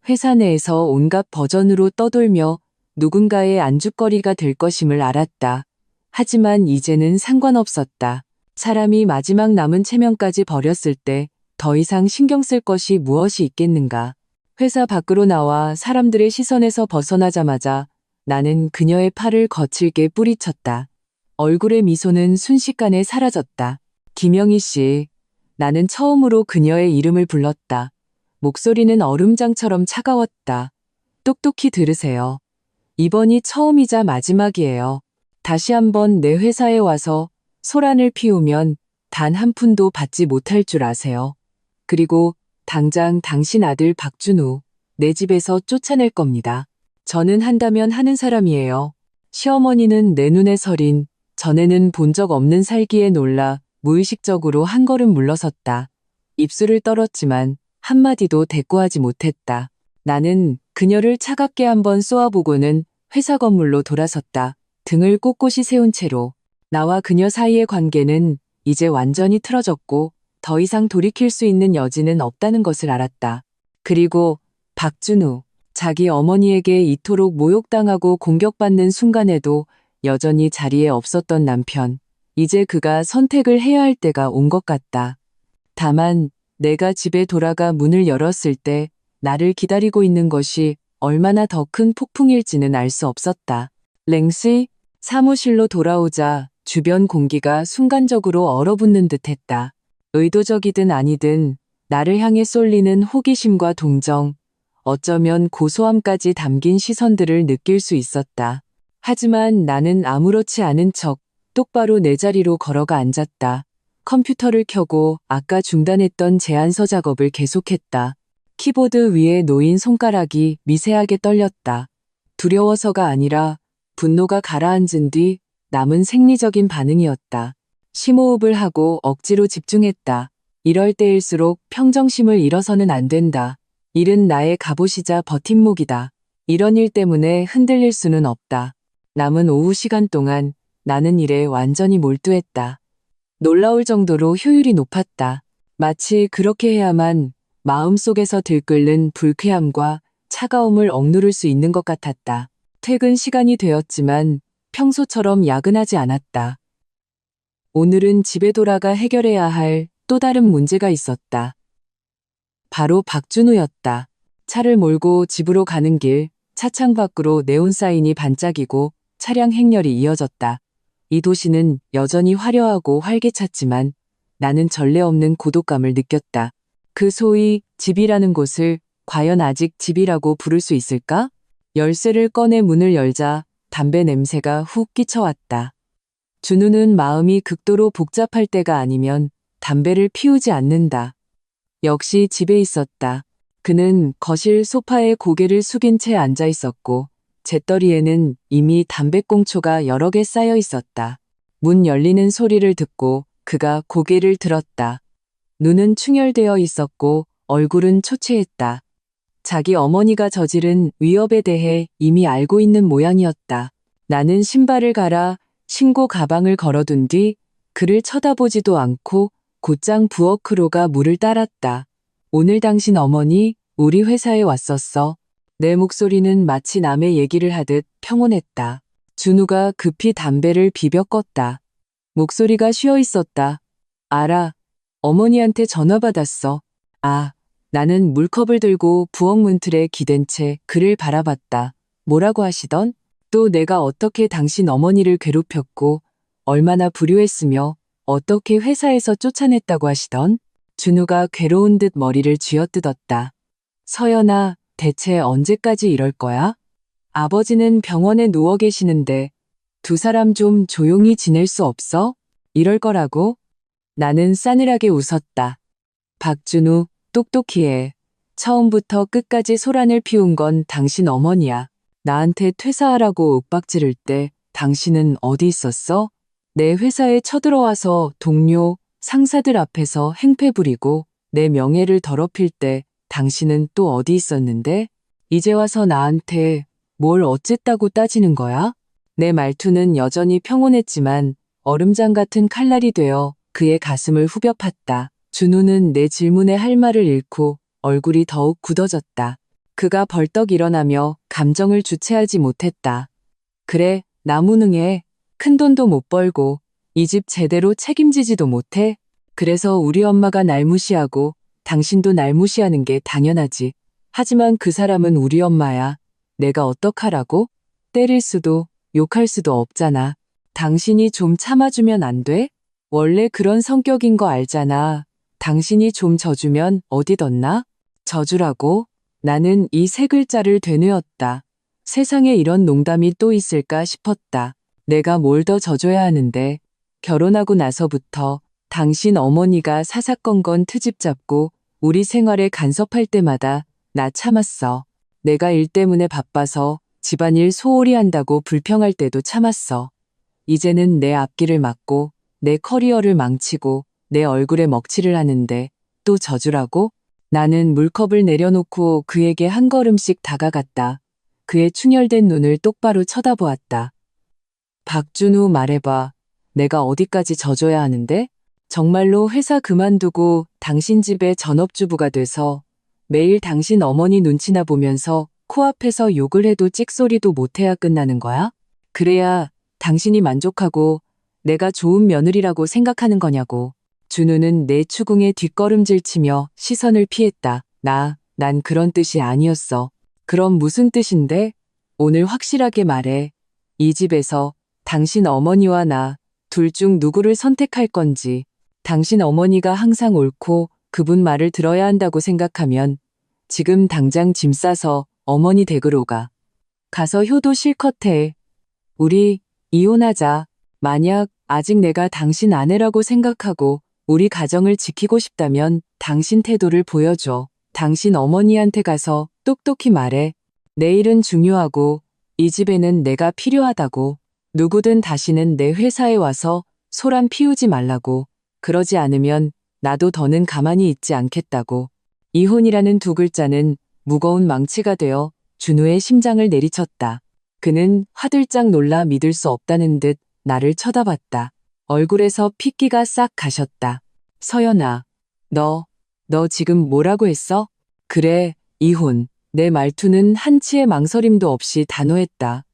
회사 내에서 온갖 버전으로 떠돌며 누군가의 안주거리가 될 것임을 알았다. 하지만 이제는 상관없었다. 사람이 마지막 남은 체면까지 버렸을 때 더 이상 신경 쓸 것이 무엇이 있겠는가. 회사 밖으로 나와 사람들의 시선에서 벗어나자마자 나는 그녀의 팔을 거칠게 뿌리쳤다. 얼굴의 미소는 순식간에 사라졌다. 김영희 씨, 나는 처음으로 그녀의 이름을 불렀다. 목소리는 얼음장처럼 차가웠다. 똑똑히 들으세요. 이번이 처음이자 마지막이에요. 다시 한번 내 회사에 와서 소란을 피우면 단 한 푼도 받지 못할 줄 아세요. 그리고 당장 당신 아들 박준우, 내 집에서 쫓아낼 겁니다. 저는 한다면 하는 사람이에요. 시어머니는 내 눈에 서린 전에는 본 적 없는 살기에 놀라 무의식적으로 한 걸음 물러섰다. 입술을 떨었지만 한마디도 대꾸하지 못했다. 나는 그녀를 차갑게 한번 쏘아보고는 회사 건물로 돌아섰다. 등을 꼿꼿이 세운 채로. 나와 그녀 사이의 관계는 이제 완전히 틀어졌고 더 이상 돌이킬 수 있는 여지는 없다는 것을 알았다. 그리고 박준우, 자기 어머니에게 이토록 모욕당하고 공격받는 순간에도 여전히 자리에 없었던 남편. 이제 그가 선택을 해야 할 때가 온 것 같다. 다만 내가 집에 돌아가 문을 열었을 때 나를 기다리고 있는 것이 얼마나 더 큰 폭풍일지는 알 수 없었다. 랭씨, 사무실로 돌아오자 주변 공기가 순간적으로 얼어붙는 듯했다. 의도적이든 아니든 나를 향해 쏠리는 호기심과 동정, 어쩌면 고소함까지 담긴 시선들을 느낄 수 있었다. 하지만 나는 아무렇지 않은 척 똑바로 내 자리로 걸어가 앉았다. 컴퓨터를 켜고 아까 중단했던 제안서 작업을 계속했다. 키보드 위에 놓인 손가락이 미세하게 떨렸다. 두려워서가 아니라 분노가 가라앉은 뒤 남은 생리적인 반응이었다. 심호흡을 하고 억지로 집중했다. 이럴 때일수록 평정심을 잃어서는 안 된다. 일은 나의 갑옷이자 버팀목이다. 이런 일 때문에 흔들릴 수는 없다. 남은 오후 시간 동안 나는 일에 완전히 몰두했다. 놀라울 정도로 효율이 높았다. 마치 그렇게 해야만 마음속에서 들끓는 불쾌함과 차가움을 억누를 수 있는 것 같았다. 퇴근 시간이 되었지만 평소처럼 야근하지 않았다. 오늘은 집에 돌아가 해결해야 할 또 다른 문제가 있었다. 바로 박준우였다. 차를 몰고 집으로 가는 길, 차창 밖으로 네온 사인이 반짝이고 차량 행렬이 이어졌다. 이 도시는 여전히 화려하고 활기찼지만 나는 전례 없는 고독감을 느꼈다. 그 소위 집이라는 곳을 과연 아직 집이라고 부를 수 있을까? 열쇠를 꺼내 문을 열자 담배 냄새가 훅 끼쳐왔다. 준우는 마음이 극도로 복잡할 때가 아니면 담배를 피우지 않는다. 역시 집에 있었다. 그는 거실 소파에 고개를 숙인 채 앉아 있었고 재떨이에는 이미 담배꽁초가 여러 개 쌓여 있었다. 문 열리는 소리를 듣고 그가 고개를 들었다. 눈은 충혈되어 있었고 얼굴은 초췌했다. 자기 어머니가 저지른 위협에 대해 이미 알고 있는 모양이었다. 나는 신발을 갈아 신고 가방을 걸어둔 뒤 그를 쳐다보지도 않고 곧장 부엌으로 물을 따랐다. 오늘 당신 어머니 우리 회사에 왔었어. 내 목소리는 마치 남의 얘기를 하듯 평온했다. 준우가 급히 담배를 비벼 껐다. 목소리가 쉬어 있었다. 알아. 어머니한테 전화 받았어. 아, 나는 물컵을 들고 부엌 문틀에 기댄 채 그를 바라봤다. 뭐라고 하시던? 또 내가 어떻게 당신 어머니를 괴롭혔고 얼마나 불효했으며 어떻게 회사에서 쫓아냈다고 하시던? 준우가 괴로운 듯 머리를 쥐어뜯었다. 서연아, 대체 언제까지 이럴 거야? 아버지는 병원에 누워 계시는데 두 사람 좀 조용히 지낼 수 없어? 이럴 거라고? 나는 싸늘하게 웃었다. 박준우, 똑똑히 해. 처음부터 끝까지 소란을 피운 건 당신 어머니야. 나한테 퇴사하라고 윽박지를 때 당신은 어디 있었어? 내 회사에 쳐들어와서 동료, 상사들 앞에서 행패 부리고 내 명예를 더럽힐 때 당신은 또 어디 있었는데? 이제 와서 나한테 뭘 어쨌다고 따지는 거야? 내 말투는 여전히 평온했지만 얼음장 같은 칼날이 되어 그의 가슴을 후벼 팠다. 준우는 내 질문에 할 말을 잃고 얼굴이 더욱 굳어졌다. 그가 벌떡 일어나며 감정을 주체하지 못했다. 그래, 나 무능해. 큰돈도 못 벌고 이 집 제대로 책임지지도 못해. 그래서 우리 엄마가 날 무시하고 당신도 날 무시하는 게 당연하지. 하지만 그 사람은 우리 엄마야. 내가 어떡하라고? 때릴 수도 욕할 수도 없잖아. 당신이 좀 참아주면 안 돼? 원래 그런 성격인 거 알잖아. 당신이 좀 져주면 어디 덧나? 져주라고? 나는 이 세 글자를 되뇌었다. 세상에 이런 농담이 또 있을까 싶었다. 내가 뭘 더 져줘야 하는데 결혼하고 나서부터 당신 어머니가 사사건건 트집 잡고 우리 생활에 간섭할 때마다 나 참았어. 내가 일 때문에 바빠서 집안일 소홀히 한다고 불평할 때도 참았어. 이제는 내 앞길을 막고 내 커리어를 망치고 내 얼굴에 먹칠을 하는데 또 져주라고? 나는 물컵을 내려놓고 그에게 한 걸음씩 다가갔다. 그의 충혈된 눈을 똑바로 쳐다보았다. 박준우, 말해봐. 내가 어디까지 져줘야 하는데? 정말로 회사 그만두고 당신 집의 전업주부가 돼서 매일 당신 어머니 눈치나 보면서 코앞에서 욕을 해도 찍소리도 못해야 끝나는 거야? 그래야 당신이 만족하고 내가 좋은 며느리라고 생각하는 거냐고. 준우는 내 추궁에 뒷걸음질 치며 시선을 피했다. 난 그런 뜻이 아니었어. 그럼 무슨 뜻인데? 오늘 확실하게 말해. 이 집에서 당신 어머니와 나 둘 중 누구를 선택할 건지. 당신 어머니가 항상 옳고 그분 말을 들어야 한다고 생각하면 지금 당장 짐 싸서 어머니 댁으로 가. 가서 효도 실컷 해. 우리 이혼하자. 만약 아직 내가 당신 아내라고 생각하고 우리 가정을 지키고 싶다면 당신 태도를 보여줘. 당신 어머니한테 가서 똑똑히 말해. 내 일은 중요하고 이 집에는 내가 필요하다고. 누구든 다시는 내 회사에 와서 소란 피우지 말라고. 그러지 않으면 나도 더는 가만히 있지 않겠다고. 이혼이라는 두 글자는 무거운 망치가 되어 준우의 심장을 내리쳤다. 그는 화들짝 놀라 믿을 수 없다는 듯 나를 쳐다봤다. 얼굴에서 핏기가 싹 가셨다. 서연아, 너 지금 뭐라고 했어? 그래, 이혼. 내 말투는 한치의 망설임도 없이 단호했다.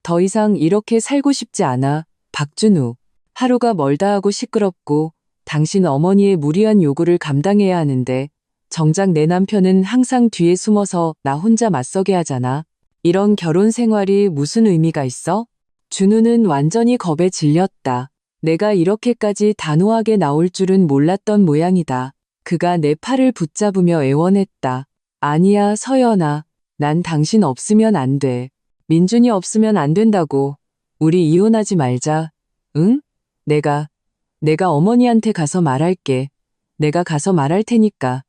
더 이상 이렇게 살고 싶지 않아, 박준우. 하루가 멀다 하고 시끄럽고 당신 어머니의 무리한 요구를 감당해야 하는데 정작 내 남편은 항상 뒤에 숨어서 나 혼자 맞서게 하잖아. 이런 결혼 생활이 무슨 의미가 있어? 준우는 완전히 겁에 질렸다. 내가 이렇게까지 단호하게 나올 줄은 몰랐던 모양이다. 그가 내 팔을 붙잡으며 애원했다. 아니야, 서연아. 난 당신 없으면 안 돼. 민준이 없으면 안 된다고. 우리 이혼하지 말자. 응? 내가 어머니한테 가서 말할게. 내가 가서 말할 테니까.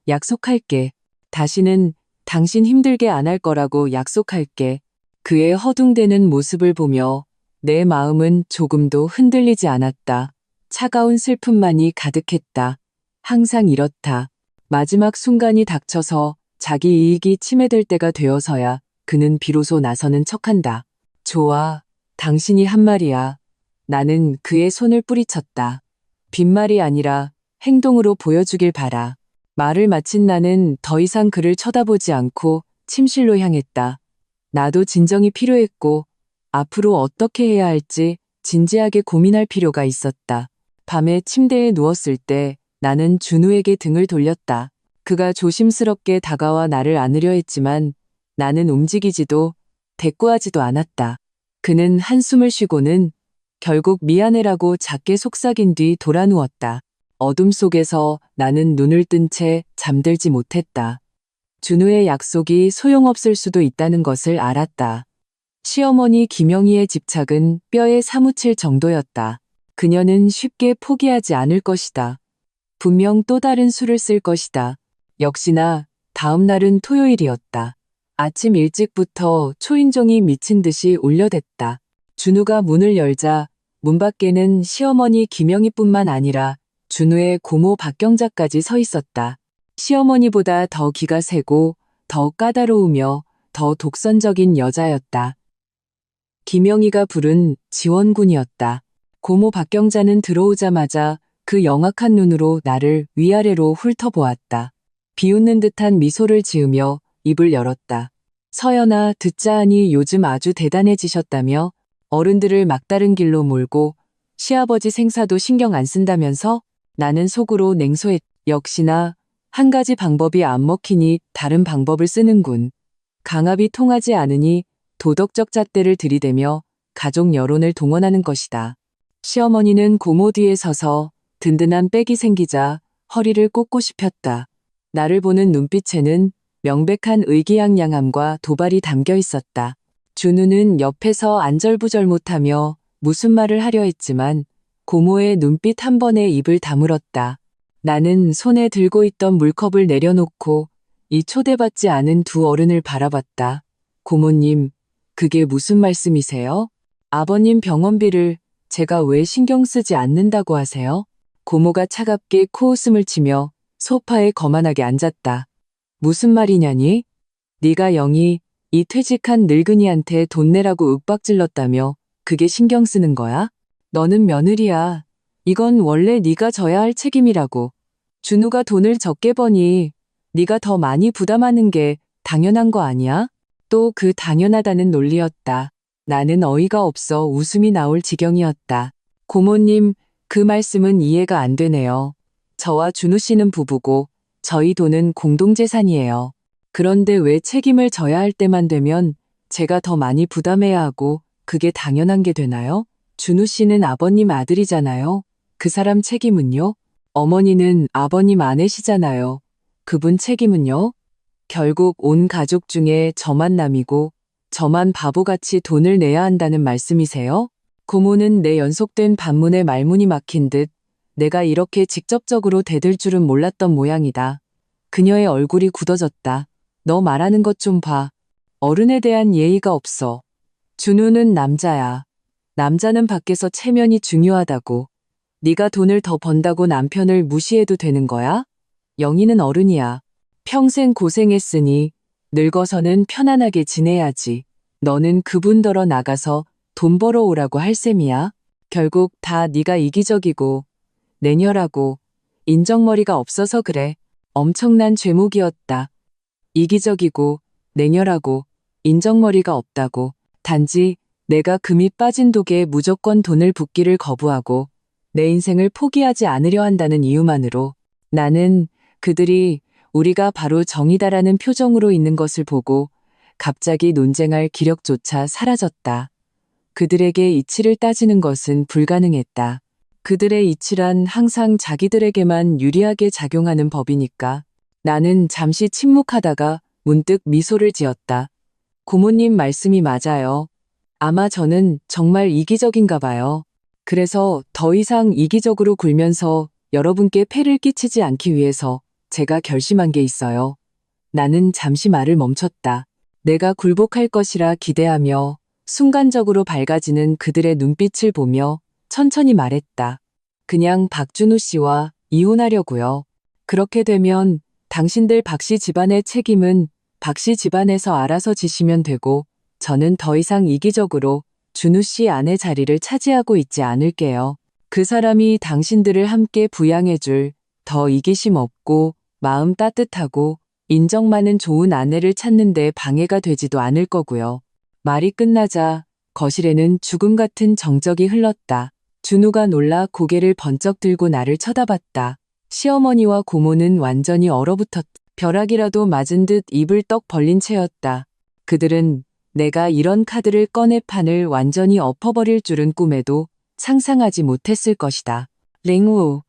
약속할게. 다시는 당신 힘들게 안 할 거라고 약속할게. 그의 허둥대는 모습을 보며 내 마음은 조금도 흔들리지 않았다. 차가운 슬픔만이 가득했다. 항상 이렇다. 마지막 순간이 닥쳐서 자기 이익이 침해될 때가 되어서야 그는 비로소 나서는 척한다. 좋아. 당신이 한 말이야. 나는 그의 손을 뿌리쳤다. 빈말이 아니라 행동으로 보여주길 바라. 말을 마친 나는 더 이상 그를 쳐다보지 않고 침실로 향했다. 나도 진정이 필요했고 앞으로 어떻게 해야 할지 진지하게 고민할 필요가 있었다. 밤에 침대에 누웠을 때 나는 준우에게 등을 돌렸다. 그가 조심스럽게 다가와 나를 안으려 했지만 나는 움직이지도 대꾸하지도 않았다. 그는 한숨을 쉬고는 결국 미안해라고 작게 속삭인 뒤 돌아 누웠다. 어둠 속에서 나는 눈을 뜬 채 잠들지 못했다. 준우의 약속이 소용없을 수도 있다는 것을 알았다. 시어머니 김영희의 집착은 뼈에 사무칠 정도였다. 그녀는 쉽게 포기하지 않을 것이다. 분명 또 다른 수를 쓸 것이다. 역시나 다음 날은 토요일이었다. 아침 일찍부터 초인종이 미친 듯이 울려댔다. 준우가 문을 열자 문 밖에는 시어머니 김영희뿐만 아니라 준우의 고모 박경자까지 서 있었다. 시어머니보다 더 기가 세고 더 까다로우며 더 독선적인 여자였다. 김영희가 부른 지원군이었다. 고모 박경자는 들어오자마자 그 영악한 눈으로 나를 위아래로 훑어보았다. 비웃는 듯한 미소를 지으며 입을 열었다. 서연아, 듣자 하니 요즘 아주 대단해지셨다며 어른들을 막다른 길로 몰고 시아버지 생사도 신경 안 쓴다면서? 나는 속으로 냉소했. 역시나 한 가지 방법이 안 먹히니 다른 방법을 쓰는군. 강압이 통하지 않으니 도덕적 잣대를 들이대며 가족 여론을 동원하는 것이다. 시어머니는 고모 뒤에 서서 든든한 백이 생기자 허리를 꼿꼿이 폈다. 나를 보는 눈빛에는 명백한 의기양양함과 도발이 담겨 있었다. 준우는 옆에서 안절부절 못하며 무슨 말을 하려 했지만 고모의 눈빛 한 번에 입을 다물었다. 나는 손에 들고 있던 물컵을 내려놓고 이 초대받지 않은 두 어른을 바라봤다. 고모님, 그게 무슨 말씀이세요? 아버님 병원비를 제가 왜 신경 쓰지 않는다고 하세요? 고모가 차갑게 코웃음을 치며 소파에 거만하게 앉았다. 무슨 말이냐니? 네가 영희 이 퇴직한 늙은이한테 돈 내라고 윽박질렀다며 그게 신경 쓰는 거야? 너는 며느리야. 이건 원래 네가 져야 할 책임이라고. 준우가 돈을 적게 버니 네가 더 많이 부담하는 게 당연한 거 아니야? 또 그 당연하다는 논리였다. 나는 어이가 없어 웃음이 나올 지경이었다. 고모님, 그 말씀은 이해가 안 되네요. 저와 준우 씨는 부부고 저희 돈은 공동재산이에요. 그런데 왜 책임을 져야 할 때만 되면 제가 더 많이 부담해야 하고 그게 당연한 게 되나요? 준우 씨는 아버님 아들이잖아요. 그 사람 책임은요? 어머니는 아버님 아내시잖아요. 그분 책임은요? 결국 온 가족 중에 저만 남이고 저만 바보같이 돈을 내야 한다는 말씀이세요? 고모는 내 연속된 반문에 말문이 막힌 듯 내가 이렇게 직접적으로 대들 줄은 몰랐던 모양이다. 그녀의 얼굴이 굳어졌다. 너 말하는 것 좀 봐. 어른에 대한 예의가 없어. 준우는 남자야. 남자는 밖에서 체면이 중요하다고. 네가 돈을 더 번다고 남편을 무시해도 되는 거야? 영희는 어른이야. 평생 고생했으니 늙어서는 편안하게 지내야지. 너는 그분더러 나가서 돈 벌어오라고 할 셈이야. 결국 다 네가 이기적이고 냉혈하고 인정머리가 없어서 그래. 엄청난 죄목이었다. 이기적이고 냉혈하고 인정머리가 없다고. 단지 내가 금이 빠진 독에 무조건 돈을 붓기를 거부하고 내 인생을 포기하지 않으려 한다는 이유만으로. 나는 그들이 우리가 바로 정이다라는 표정으로 있는 것을 보고 갑자기 논쟁할 기력조차 사라졌다. 그들에게 이치를 따지는 것은 불가능했다. 그들의 이치란 항상 자기들에게만 유리하게 작용하는 법이니까. 나는 잠시 침묵하다가 문득 미소를 지었다. 고모님 말씀이 맞아요. 아마 저는 정말 이기적인가 봐요. 그래서 더 이상 이기적으로 굴면서 여러분께 폐를 끼치지 않기 위해서 제가 결심한 게 있어요. 나는 잠시 말을 멈췄다. 내가 굴복할 것이라 기대하며 순간적으로 밝아지는 그들의 눈빛을 보며 천천히 말했다. 그냥 박준우 씨와 이혼하려고요. 그렇게 되면 당신들 박씨 집안의 책임은 박씨 집안에서 알아서 지시면 되고 저는 더 이상 이기적으로 준우 씨 아내 자리를 차지하고 있지 않을게요. 그 사람이 당신들을 함께 부양해줄 더 이기심 없고 마음 따뜻하고 인정 많은 좋은 아내를 찾는 데 방해가 되지도 않을 거고요. 말이 끝나자 거실에는 죽음 같은 정적이 흘렀다. 준우가 놀라 고개를 번쩍 들고 나를 쳐다봤다. 시어머니와 고모는 완전히 얼어붙었다. 벼락이라도 맞은 듯 입을 떡 벌린 채였다. 그들은 내가 이런 카드를 꺼내 판을 완전히 엎어버릴 줄은 꿈에도 상상하지 못했을 것이다. 랭우,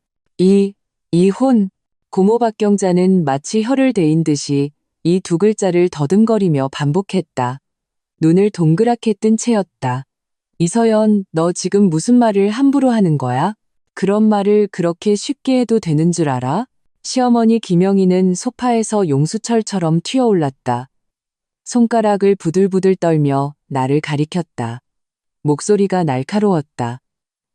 이혼. 고모 박경자는 마치 혀를 대인 듯이 이 두 글자를 더듬거리며 반복했다. 눈을 동그랗게 뜬 채였다. 이서연, 너 지금 무슨 말을 함부로 하는 거야? 그런 말을 그렇게 쉽게 해도 되는 줄 알아? 시어머니 김영희는 소파에서 용수철처럼 튀어올랐다. 손가락을 부들부들 떨며 나를 가리켰다. 목소리가 날카로웠다.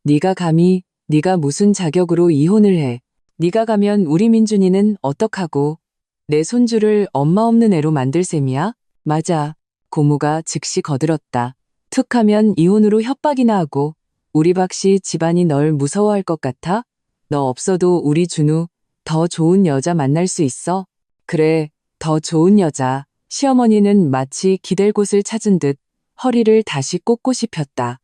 네가 감히, 네가 무슨 자격으로 이혼을 해. 네가 가면 우리 민준이는 어떡하고. 내 손주를 엄마 없는 애로 만들 셈이야? 맞아. 고모가 즉시 거들었다. 툭 하면 이혼으로 협박이나 하고 우리 박씨 집안이 널 무서워할 것 같아? 너 없어도 우리 준우 더 좋은 여자 만날 수 있어? 그래, 더 좋은 여자. 시어머니는 마치 기댈 곳을 찾은 듯 허리를 다시 꼿꼿이 폈다.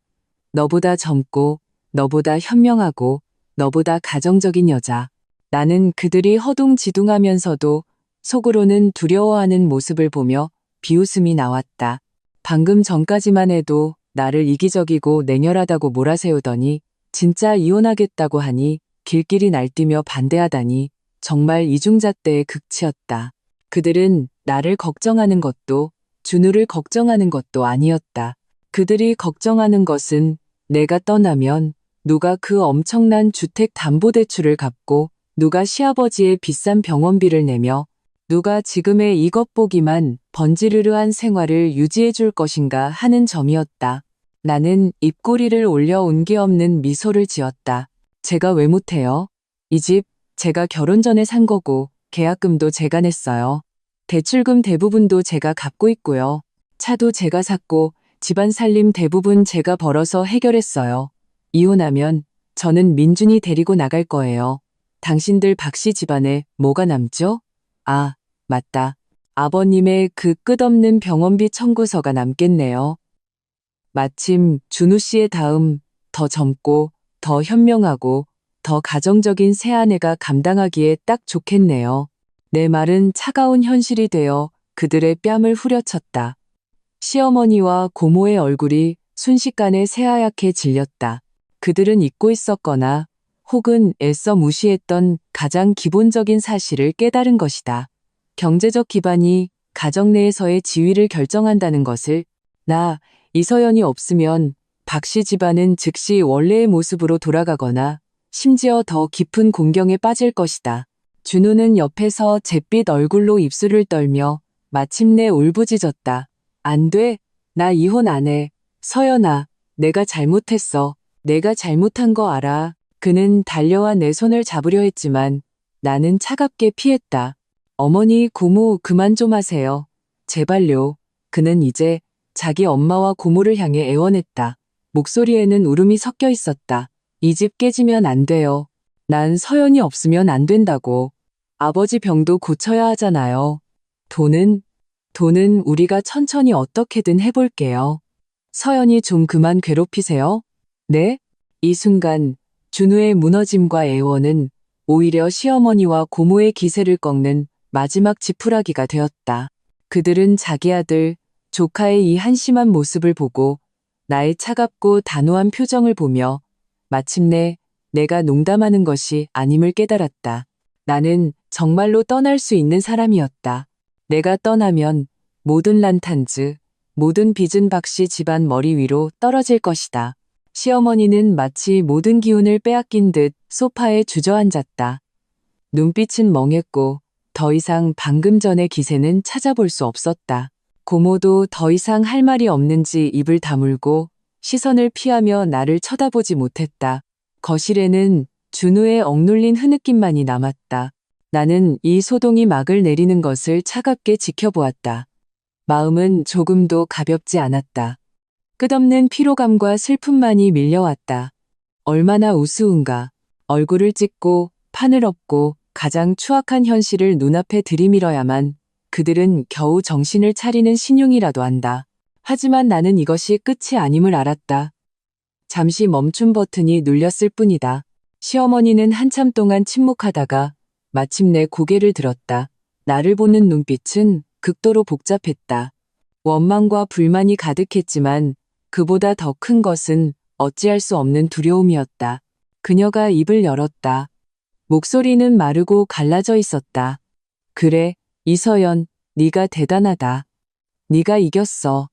너보다 젊고, 너보다 현명하고, 너보다 가정적인 여자. 나는 그들이 허둥지둥하면서도 속으로는 두려워하는 모습을 보며 비웃음이 나왔다. 방금 전까지만 해도 나를 이기적이고 냉혈하다고 몰아세우더니 진짜 이혼하겠다고 하니 길길이 날뛰며 반대하다니 정말 이중잣대의 극치였다. 그들은 나를 걱정하는 것도 준우를 걱정하는 것도 아니었다. 그들이 걱정하는 것은 내가 떠나면 누가 그 엄청난 주택담보대출을 갚고 누가 시아버지의 비싼 병원비를 내며 누가 지금의 이것 보기만 번지르르한 생활을 유지해 줄 것인가 하는 점이었다. 나는 입꼬리를 올려 운기 없는 미소를 지었다. 제가 왜 못해요? 이 집 제가 결혼 전에 산 거고 계약금도 제가 냈어요. 대출금 대부분도 제가 갚고 있고요. 차도 제가 샀고 집안 살림 대부분 제가 벌어서 해결했어요. 이혼하면 저는 민준이 데리고 나갈 거예요. 당신들 박씨 집안에 뭐가 남죠? 아, 맞다. 아버님의 그 끝없는 병원비 청구서가 남겠네요. 마침 준우 씨의 다음 더 젊고 더 현명하고 더 가정적인 새아내가 감당하기에 딱 좋겠네요. 내 말은 차가운 현실이 되어 그들의 뺨을 후려쳤다. 시어머니와 고모의 얼굴이 순식간에 새하얗게 질렸다. 그들은 잊고 있었거나 혹은 애써 무시했던 가장 기본적인 사실을 깨달은 것이다. 경제적 기반이 가정 내에서의 지위를 결정한다는 것을. 나, 이서연이 없으면 박씨 집안은 즉시 원래의 모습으로 돌아가거나 심지어 더 깊은 공경에 빠질 것이다. 준우는 옆에서 잿빛 얼굴로 입술을 떨며 마침내 울부짖었다. 안 돼. 나 이혼 안 해. 서연아, 내가 잘못했어. 내가 잘못한 거 알아. 그는 달려와 내 손을 잡으려 했지만 나는 차갑게 피했다. 어머니, 고모 그만 좀 하세요. 제발요. 그는 이제 자기 엄마와 고모를 향해 애원했다. 목소리에는 울음이 섞여 있었다. 이 집 깨지면 안 돼요. 난 서연이 없으면 안 된다고. 아버지 병도 고쳐야 하잖아요. 돈은 우리가 천천히 어떻게든 해볼게요. 서연이 좀 그만 괴롭히세요. 네? 이 순간 준우의 무너짐과 애원은 오히려 시어머니와 고모의 기세를 꺾는 마지막 지푸라기가 되었다. 그들은 자기 아들, 조카의 이 한심한 모습을 보고 나의 차갑고 단호한 표정을 보며 마침내 내가 농담하는 것이 아님을 깨달았다. 나는 정말로 떠날 수 있는 사람이었다. 내가 떠나면 모든 란탄즈, 모든 빚은 박씨 집안 머리 위로 떨어질 것이다. 시어머니는 마치 모든 기운을 빼앗긴 듯 소파에 주저앉았다. 눈빛은 멍했고 더 이상 방금 전의 기세는 찾아볼 수 없었다. 고모도 더 이상 할 말이 없는지 입을 다물고 시선을 피하며 나를 쳐다보지 못했다. 거실에는 준우의 억눌린 흐느낌만이 남았다. 나는 이 소동이 막을 내리는 것을 차갑게 지켜보았다. 마음은 조금도 가볍지 않았다. 끝없는 피로감과 슬픔만이 밀려왔다. 얼마나 우스운가. 얼굴을 찢고 판을 엎고 가장 추악한 현실을 눈앞에 들이밀어야만 그들은 겨우 정신을 차리는 신용이라도 한다. 하지만 나는 이것이 끝이 아님을 알았다. 잠시 멈춤 버튼이 눌렸을 뿐이다. 시어머니는 한참 동안 침묵하다가 마침내 고개를 들었다. 나를 보는 눈빛은 극도로 복잡했다. 원망과 불만이 가득했지만 그보다 더 큰 것은 어찌할 수 없는 두려움이었다. 그녀가 입을 열었다. 목소리는 마르고 갈라져 있었다. 그래, 이서연, 네가 대단하다. 네가 이겼어.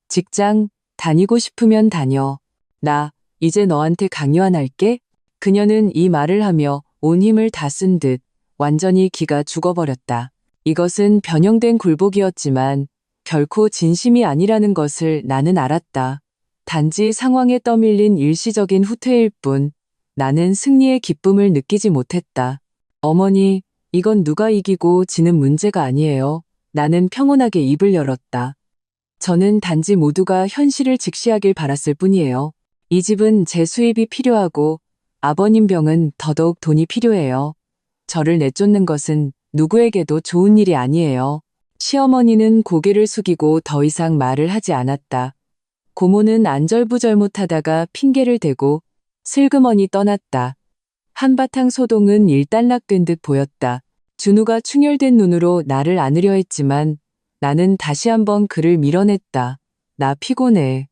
직장 다니고 싶으면 다녀. 나 이제 너한테 강요 안 할게. 그녀는 이 말을 하며 온 힘을 다 쓴 듯 완전히 기가 죽어버렸다. 이것은 변형된 굴복이었지만 결코 진심이 아니라는 것을 나는 알았다. 단지 상황에 떠밀린 일시적인 후퇴일 뿐 나는 승리의 기쁨을 느끼지 못했다. 어머니, 이건 누가 이기고 지는 문제가 아니에요. 나는 평온하게 입을 열었다. 저는 단지 모두가 현실을 직시하길 바랐을 뿐이에요. 이 집은 제 수입이 필요하고 아버님 병은 더더욱 돈이 필요해요. 저를 내쫓는 것은 누구에게도 좋은 일이 아니에요. 시어머니는 고개를 숙이고 더 이상 말을 하지 않았다. 고모는 안절부절 못하다가 핑계를 대고 슬그머니 떠났다. 한바탕 소동은 일단락된 듯 보였다. 준우가 충혈된 눈으로 나를 안으려 했지만 나는 다시 한번 그를 밀어냈다. 나 피곤해.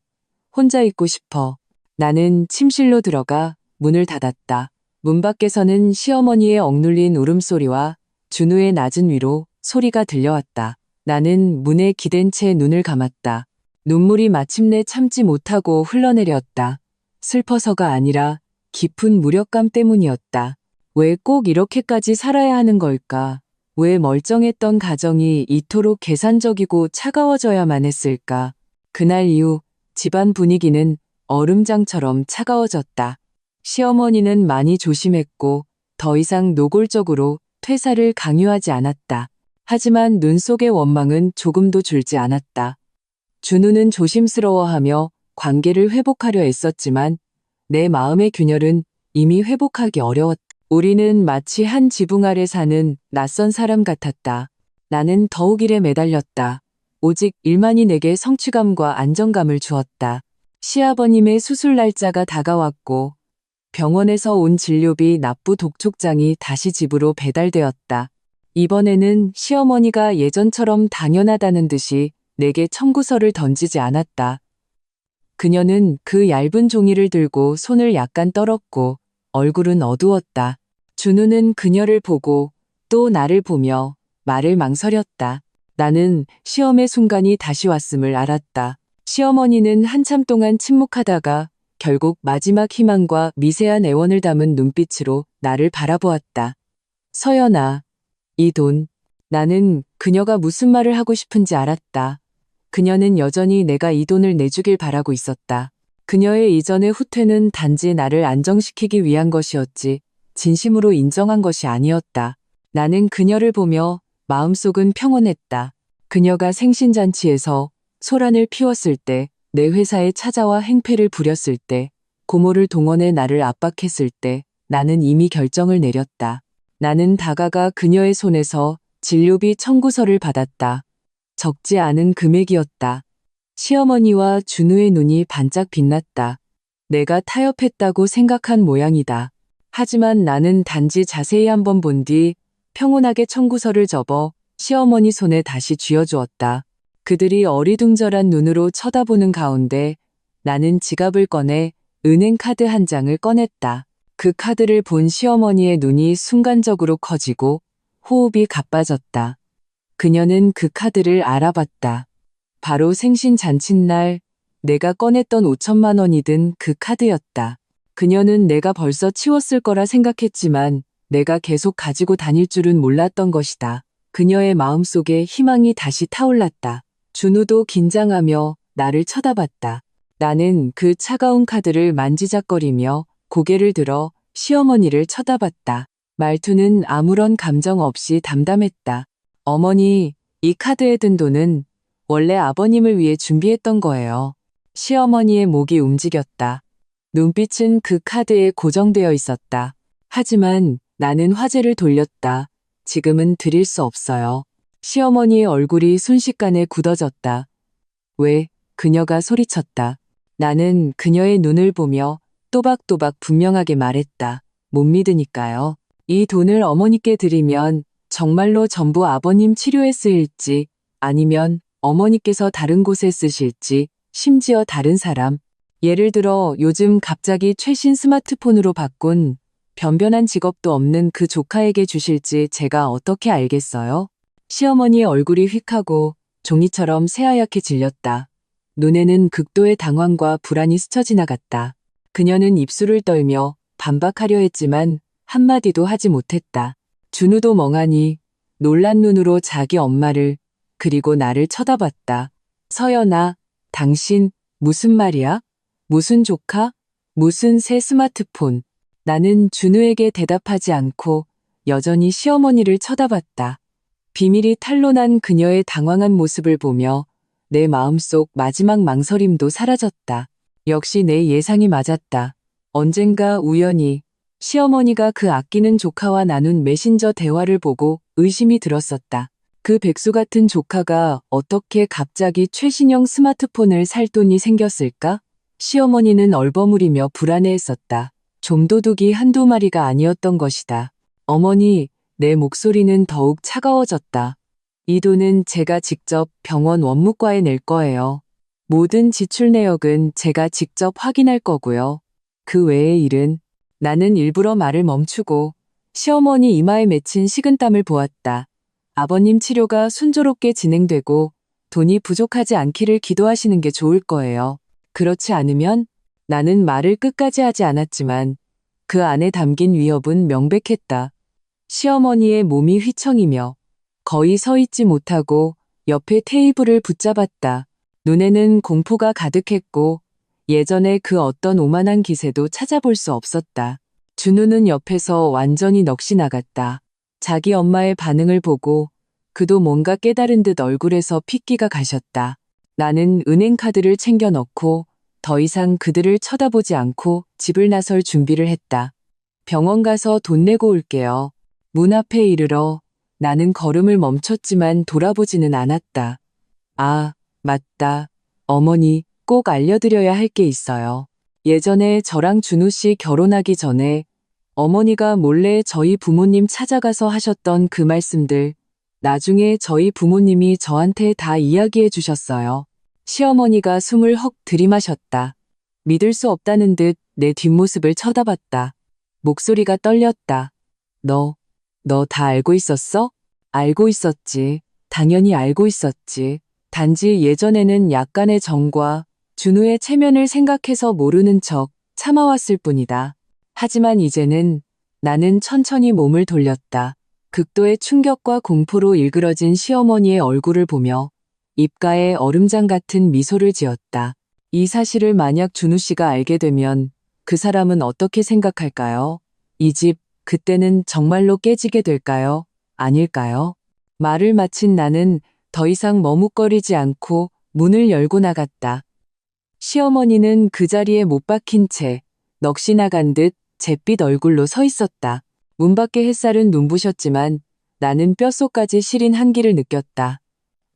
혼자 있고 싶어. 나는 침실로 들어가 문을 닫았다. 문 밖에서는 시어머니의 억눌린 울음소리와 준우의 낮은 위로 소리가 들려왔다. 나는 문에 기댄 채 눈을 감았다. 눈물이 마침내 참지 못하고 흘러내렸다. 슬퍼서가 아니라 깊은 무력감 때문이었다. 왜 꼭 이렇게까지 살아야 하는 걸까? 왜 멀쩡했던 가정이 이토록 계산적이고 차가워져야만 했을까? 그날 이후 집안 분위기는 얼음장처럼 차가워졌다. 시어머니는 많이 조심했고 더 이상 노골적으로 퇴사를 강요하지 않았다. 하지만 눈 속의 원망은 조금도 줄지 않았다. 준우는 조심스러워하며 관계를 회복하려 애썼지만 내 마음의 균열은 이미 회복하기 어려웠다. 우리는 마치 한 지붕 아래 사는 낯선 사람 같았다. 나는 더욱 일에 매달렸다. 오직 일만이 내게 성취감과 안정감을 주었다. 시아버님의 수술 날짜가 다가왔고 병원에서 온 진료비 납부 독촉장이 다시 집으로 배달되었다. 이번에는 시어머니가 예전처럼 당연하다는 듯이 내게 청구서를 던지지 않았다. 그녀는 그 얇은 종이를 들고 손을 약간 떨었고 얼굴은 어두웠다. 준우는 그녀를 보고 또 나를 보며 말을 망설였다. 나는 시험의 순간이 다시 왔음을 알았다. 시어머니는 한참 동안 침묵하다가 결국 마지막 희망과 미세한 애원을 담은 눈빛으로 나를 바라보았다. 서연아, 이 돈. 나는 그녀가 무슨 말을 하고 싶은지 알았다. 그녀는 여전히 내가 이 돈을 내주길 바라고 있었다. 그녀의 이전의 후퇴는 단지 나를 안정시키기 위한 것이었지 진심으로 인정한 것이 아니었다. 나는 그녀를 보며 마음속은 평온했다. 그녀가 생신잔치에서 소란을 피웠을 때, 내 회사에 찾아와 행패를 부렸을 때, 고모를 동원해 나를 압박했을 때 나는 이미 결정을 내렸다. 나는 다가가 그녀의 손에서 진료비 청구서를 받았다. 적지 않은 금액이었다. 시어머니와 준우의 눈이 반짝 빛났다. 내가 타협했다고 생각한 모양이다. 하지만 나는 단지 자세히 한번 본 뒤 평온하게 청구서를 접어 시어머니 손에 다시 쥐어주었다. 그들이 어리둥절한 눈으로 쳐다보는 가운데 나는 지갑을 꺼내 은행 카드 한 장을 꺼냈다. 그 카드를 본 시어머니의 눈이 순간적으로 커지고 호흡이 가빠졌다. 그녀는 그 카드를 알아봤다. 바로 생신 잔칫날 내가 꺼냈던 5천만 원이 든 그 카드였다. 그녀는 내가 벌써 치웠을 거라 생각했지만 내가 계속 가지고 다닐 줄은 몰랐던 것이다. 그녀의 마음속에 희망이 다시 타올랐다. 준우도 긴장하며 나를 쳐다봤다. 나는 그 차가운 카드를 만지작거리며 고개를 들어 시어머니를 쳐다봤다. 말투는 아무런 감정 없이 담담했다. 어머니, 이 카드에 든 돈은 원래 아버님을 위해 준비했던 거예요. 시어머니의 목이 움직였다. 눈빛은 그 카드에 고정되어 있었다. 하지만 나는 화제를 돌렸다. 지금은 드릴 수 없어요. 시어머니의 얼굴이 순식간에 굳어졌다. 왜? 그녀가 소리쳤다. 나는 그녀의 눈을 보며 또박또박 분명하게 말했다. 못 믿으니까요. 이 돈을 어머니께 드리면 정말로 전부 아버님 치료에 쓰일지 아니면 어머니께서 다른 곳에 쓰실지 심지어 다른 사람. 예를 들어 요즘 갑자기 최신 스마트폰으로 바꾼 변변한 직업도 없는 그 조카에게 주실지 제가 어떻게 알겠어요? 시어머니의 얼굴이 휙하고 종이처럼 새하얗게 질렸다. 눈에는 극도의 당황과 불안이 스쳐 지나갔다. 그녀는 입술을 떨며 반박하려 했지만 한마디도 하지 못했다. 준우도 멍하니 놀란 눈으로 자기 엄마를 그리고 나를 쳐다봤다. 서연아, 당신 무슨 말이야? 무슨 조카? 무슨 새 스마트폰? 나는 준우에게 대답하지 않고 여전히 시어머니를 쳐다봤다. 비밀이 탄로난 그녀의 당황한 모습을 보며 내 마음속 마지막 망설임도 사라졌다. 역시 내 예상이 맞았다. 언젠가 우연히 시어머니가 그 아끼는 조카와 나눈 메신저 대화를 보고 의심이 들었었다. 그 백수 같은 조카가 어떻게 갑자기 최신형 스마트폰을 살 돈이 생겼을까? 시어머니는 얼버무리며 불안해했었다. 좀도둑이 한두 마리가 아니었던 것이다. 어머니, 내 목소리는 더욱 차가워졌다. 이 돈은 제가 직접 병원 원무과에 낼 거예요. 모든 지출 내역은 제가 직접 확인할 거고요. 그 외의 일은 나는 일부러 말을 멈추고 시어머니 이마에 맺힌 식은땀을 보았다. 아버님 치료가 순조롭게 진행되고 돈이 부족하지 않기를 기도하시는 게 좋을 거예요. 그렇지 않으면 나는 말을 끝까지 하지 않았지만 그 안에 담긴 위협은 명백했다. 시어머니의 몸이 휘청이며 거의 서 있지 못하고 옆에 테이블을 붙잡았다. 눈에는 공포가 가득했고 예전에 그 어떤 오만한 기세도 찾아볼 수 없었다. 준우는 옆에서 완전히 넋이 나갔다. 자기 엄마의 반응을 보고 그도 뭔가 깨달은 듯 얼굴에서 핏기가 가셨다. 나는 은행 카드를 챙겨 넣고 더 이상 그들을 쳐다보지 않고 집을 나설 준비를 했다. 병원 가서 돈 내고 올게요. 문 앞에 이르러 나는 걸음을 멈췄지만 돌아보지는 않았다. 아, 맞다. 어머니, 꼭 알려드려야 할 게 있어요. 예전에 저랑 준우 씨 결혼하기 전에 어머니가 몰래 저희 부모님 찾아가서 하셨던 그 말씀들, 나중에 저희 부모님이 저한테 다 이야기해 주셨어요. 시어머니가 숨을 헉 들이마셨다. 믿을 수 없다는 듯 내 뒷모습을 쳐다봤다. 목소리가 떨렸다. 너 다 알고 있었어? 알고 있었지. 당연히 알고 있었지. 단지 예전에는 약간의 정과 준우의 체면을 생각해서 모르는 척 참아왔을 뿐이다. 하지만 이제는 나는 천천히 몸을 돌렸다. 극도의 충격과 공포로 일그러진 시어머니의 얼굴을 보며 입가에 얼음장 같은 미소를 지었다. 이 사실을 만약 준우 씨가 알게 되면 그 사람은 어떻게 생각할까요? 이 집, 그때는 정말로 깨지게 될까요? 아닐까요? 말을 마친 나는 더 이상 머뭇거리지 않고 문을 열고 나갔다. 시어머니는 그 자리에 못 박힌 채 넋이 나간 듯 잿빛 얼굴로 서 있었다. 문 밖의 햇살은 눈부셨지만 나는 뼛속까지 시린 한기를 느꼈다.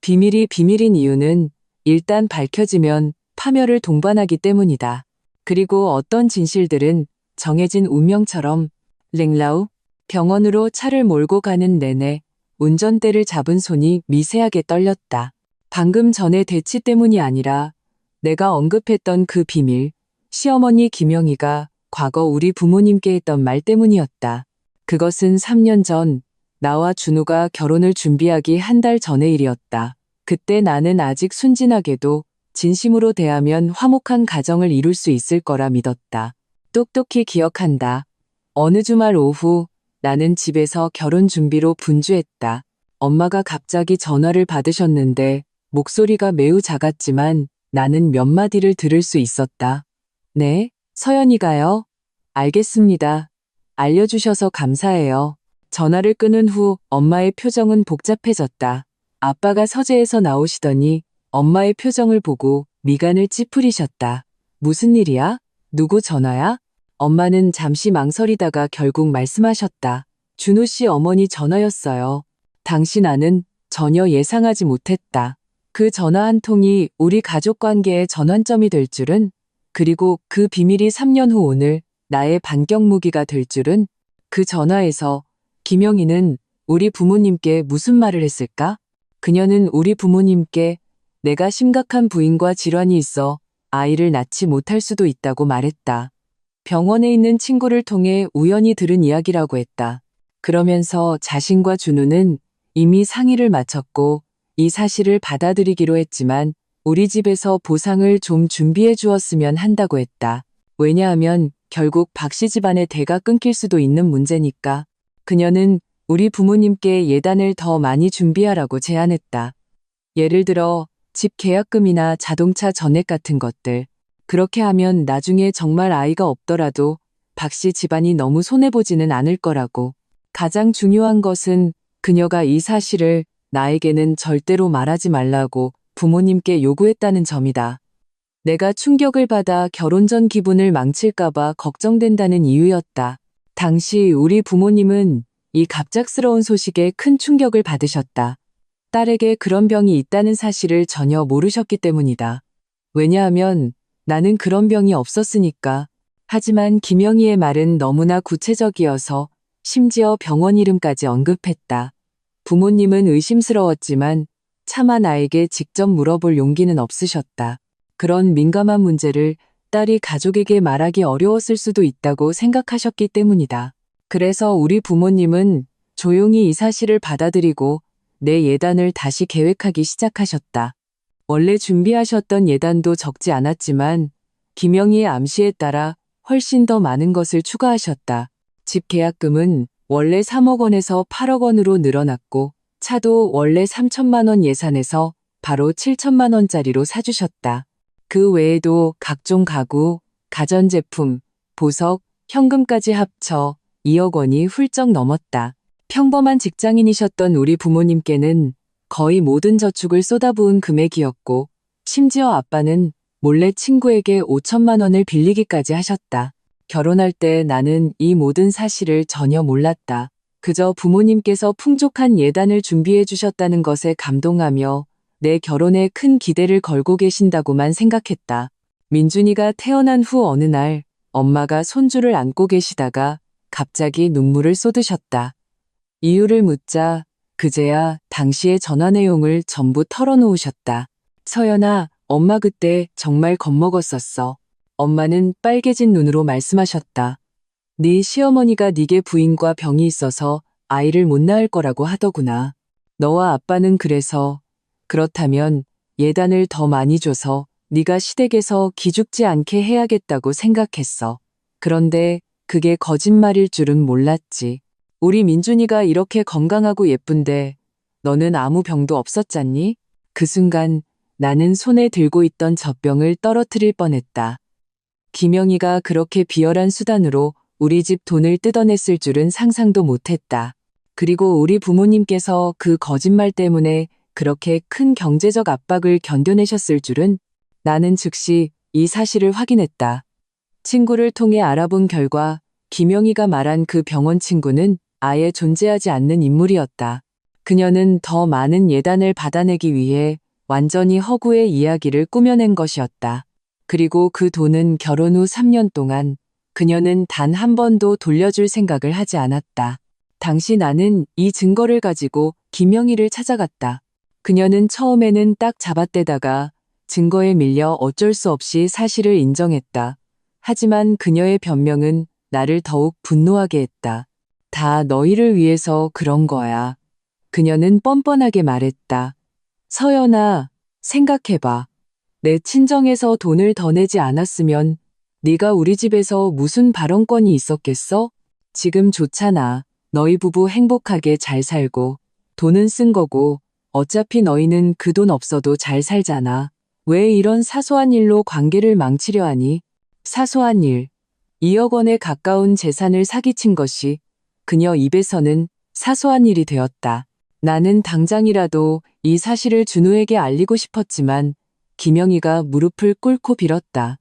비밀이 비밀인 이유는 일단 밝혀지면 파멸을 동반하기 때문이다. 그리고 어떤 진실들은 정해진 운명처럼 링라우 병원으로 차를 몰고 가는 내내 운전대를 잡은 손이 미세하게 떨렸다. 방금 전의 대치 때문이 아니라 내가 언급했던 그 비밀, 시어머니 김영희가 과거 우리 부모님께 했던 말 때문이었다. 그것은 3년 전 나와 준우가 결혼을 준비하기 한 달 전의 일이었다. 그때 나는 아직 순진하게도 진심으로 대하면 화목한 가정을 이룰 수 있을 거라 믿었다. 똑똑히 기억한다. 어느 주말 오후 나는 집에서 결혼 준비로 분주했다. 엄마가 갑자기 전화를 받으셨는데 목소리가 매우 작았지만 나는 몇 마디를 들을 수 있었다. 네, 서연이가요? 알겠습니다. 알려주셔서 감사해요. 전화를 끊은 후 엄마의 표정은 복잡해졌다. 아빠가 서재에서 나오시더니 엄마의 표정을 보고 미간을 찌푸리셨다. 무슨 일이야? 누구 전화야? 엄마는 잠시 망설이다가 결국 말씀하셨다. 준우 씨 어머니 전화였어요. 당시 나는 전혀 예상하지 못했다. 그 전화 한 통이 우리 가족 관계의 전환점이 될 줄은, 그리고 그 비밀이 3년 후 오늘 나의 반격무기가 될 줄은. 그 전화에서 김영희는 우리 부모님께 무슨 말을 했을까? 그녀는 우리 부모님께 내가 심각한 부인과 질환이 있어 아이를 낳지 못할 수도 있다고 말했다. 병원에 있는 친구를 통해 우연히 들은 이야기라고 했다. 그러면서 자신과 준우는 이미 상의를 마쳤고 이 사실을 받아들이기로 했지만 우리 집에서 보상을 좀 준비해 주었으면 한다고 했다. 왜냐하면 결국 박씨 집안의 대가 끊길 수도 있는 문제니까. 그녀는 우리 부모님께 예단을 더 많이 준비하라고 제안했다. 예를 들어 집 계약금이나 자동차 전액 같은 것들. 그렇게 하면 나중에 정말 아이가 없더라도 박씨 집안이 너무 손해보지는 않을 거라고. 가장 중요한 것은 그녀가 이 사실을 나에게는 절대로 말하지 말라고 부모님께 요구했다는 점이다. 내가 충격을 받아 결혼 전 기분을 망칠까봐 걱정된다는 이유였다. 당시 우리 부모님은 이 갑작스러운 소식에 큰 충격을 받으셨다. 딸에게 그런 병이 있다는 사실을 전혀 모르셨기 때문이다. 왜냐하면 나는 그런 병이 없었으니까. 하지만 김영희의 말은 너무나 구체적이어서 심지어 병원 이름까지 언급했다. 부모님은 의심스러웠지만 차마 나에게 직접 물어볼 용기는 없으셨다. 그런 민감한 문제를 딸이 가족에게 말하기 어려웠을 수도 있다고 생각하셨기 때문이다. 그래서 우리 부모님은 조용히 이 사실을 받아들이고 내 예단을 다시 계획하기 시작하셨다. 원래 준비하셨던 예단도 적지 않았지만 김영희의 암시에 따라 훨씬 더 많은 것을 추가하셨다. 집 계약금은 원래 3억 원에서 8억 원으로 늘어났고 차도 원래 3천만 원 예산에서 바로 7천만 원짜리로 사주셨다. 그 외에도 각종 가구, 가전제품, 보석, 현금까지 합쳐 2억 원이 훌쩍 넘었다. 평범한 직장인이셨던 우리 부모님께는 거의 모든 저축을 쏟아부은 금액이었고 심지어 아빠는 몰래 친구에게 5천만 원을 빌리기까지 하셨다. 결혼할 때 나는 이 모든 사실을 전혀 몰랐다. 그저 부모님께서 풍족한 예단을 준비해 주셨다는 것에 감동하며 내 결혼에 큰 기대를 걸고 계신다고만 생각했다. 민준이가 태어난 후 어느 날 엄마가 손주를 안고 계시다가 갑자기 눈물을 쏟으셨다. 이유를 묻자 그제야 당시의 전화 내용을 전부 털어놓으셨다. 서연아, 엄마 그때 정말 겁먹었었어. 엄마는 빨개진 눈으로 말씀하셨다. 네 시어머니가 네게 부인과 병이 있어서 아이를 못 낳을 거라고 하더구나. 너와 아빠는 그래서 그렇다면 예단을 더 많이 줘서 네가 시댁에서 기죽지 않게 해야겠다고 생각했어. 그런데 그게 거짓말일 줄은 몰랐지. 우리 민준이가 이렇게 건강하고 예쁜데 너는 아무 병도 없었잖니? 그 순간 나는 손에 들고 있던 젖병을 떨어뜨릴 뻔했다. 김영희가 그렇게 비열한 수단으로 우리 집 돈을 뜯어냈을 줄은 상상도 못했다. 그리고 우리 부모님께서 그 거짓말 때문에 그렇게 큰 경제적 압박을 견뎌내셨을 줄은. 나는 즉시 이 사실을 확인했다. 친구를 통해 알아본 결과 김영희가 말한 그 병원 친구는 아예 존재하지 않는 인물이었다. 그녀는 더 많은 예단을 받아내기 위해 완전히 허구의 이야기를 꾸며낸 것이었다. 그리고 그 돈은 결혼 후 3년 동안 그녀는 단 한 번도 돌려줄 생각을 하지 않았다. 당시 나는 이 증거를 가지고 김영희를 찾아갔다. 그녀는 처음에는 딱 잡아떼다가 증거에 밀려 어쩔 수 없이 사실을 인정했다. 하지만 그녀의 변명은 나를 더욱 분노하게 했다. 다 너희를 위해서 그런 거야. 그녀는 뻔뻔하게 말했다. 서연아, 생각해봐. 내 친정에서 돈을 더 내지 않았으면 네가 우리 집에서 무슨 발언권이 있었겠어? 지금 좋잖아. 너희 부부 행복하게 잘 살고 돈은 쓴 거고 어차피 너희는 그 돈 없어도 잘 살잖아. 왜 이런 사소한 일로 관계를 망치려 하니? 사소한 일. 2억 원에 가까운 재산을 사기친 것이 그녀 입에서는 사소한 일이 되었다. 나는 당장이라도 이 사실을 준우에게 알리고 싶었지만 김영희가 무릎을 꿇고 빌었다.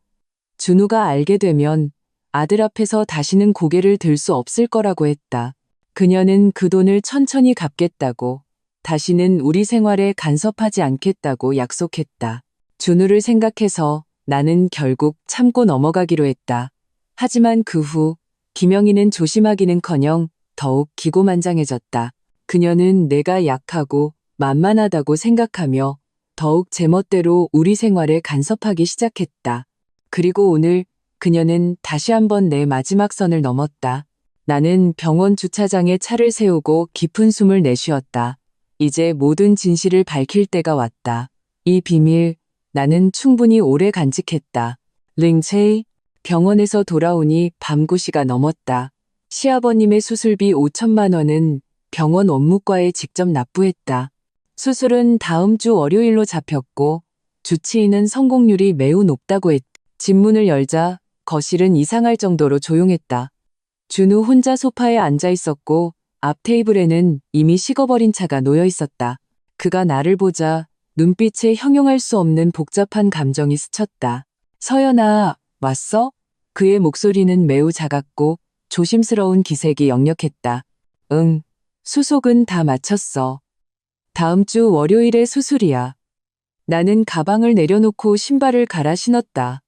준우가 알게 되면 아들 앞에서 다시는 고개를 들 수 없을 거라고 했다. 그녀는 그 돈을 천천히 갚겠다고, 다시는 우리 생활에 간섭하지 않겠다고 약속했다. 준우를 생각해서 나는 결국 참고 넘어가기로 했다. 하지만 그 후 김영희는 조심하기는커녕 더욱 기고만장해졌다. 그녀는 내가 약하고 만만하다고 생각하며 더욱 제멋대로 우리 생활에 간섭하기 시작했다. 그리고 오늘 그녀는 다시 한번 내 마지막 선을 넘었다. 나는 병원 주차장에 차를 세우고 깊은 숨을 내쉬었다. 이제 모든 진실을 밝힐 때가 왔다. 이 비밀, 나는 충분히 오래 간직했다. 링체이, 병원에서 돌아오니 밤 9시가 넘었다. 시아버님의 수술비 5천만 원은 병원 원무과에 직접 납부했다. 수술은 다음 주 월요일로 잡혔고 주치의는 성공률이 매우 높다고 했다. 집 문을 열자 거실은 이상할 정도로 조용했다. 준우 혼자 소파에 앉아 있었고 앞 테이블에는 이미 식어버린 차가 놓여 있었다. 그가 나를 보자 눈빛에 형용할 수 없는 복잡한 감정이 스쳤다. 서연아, 왔어? 그의 목소리는 매우 작았고 조심스러운 기색이 역력했다. 응, 수속은 다 마쳤어. 다음 주 월요일에 수술이야. 나는 가방을 내려놓고 신발을 갈아 신었다.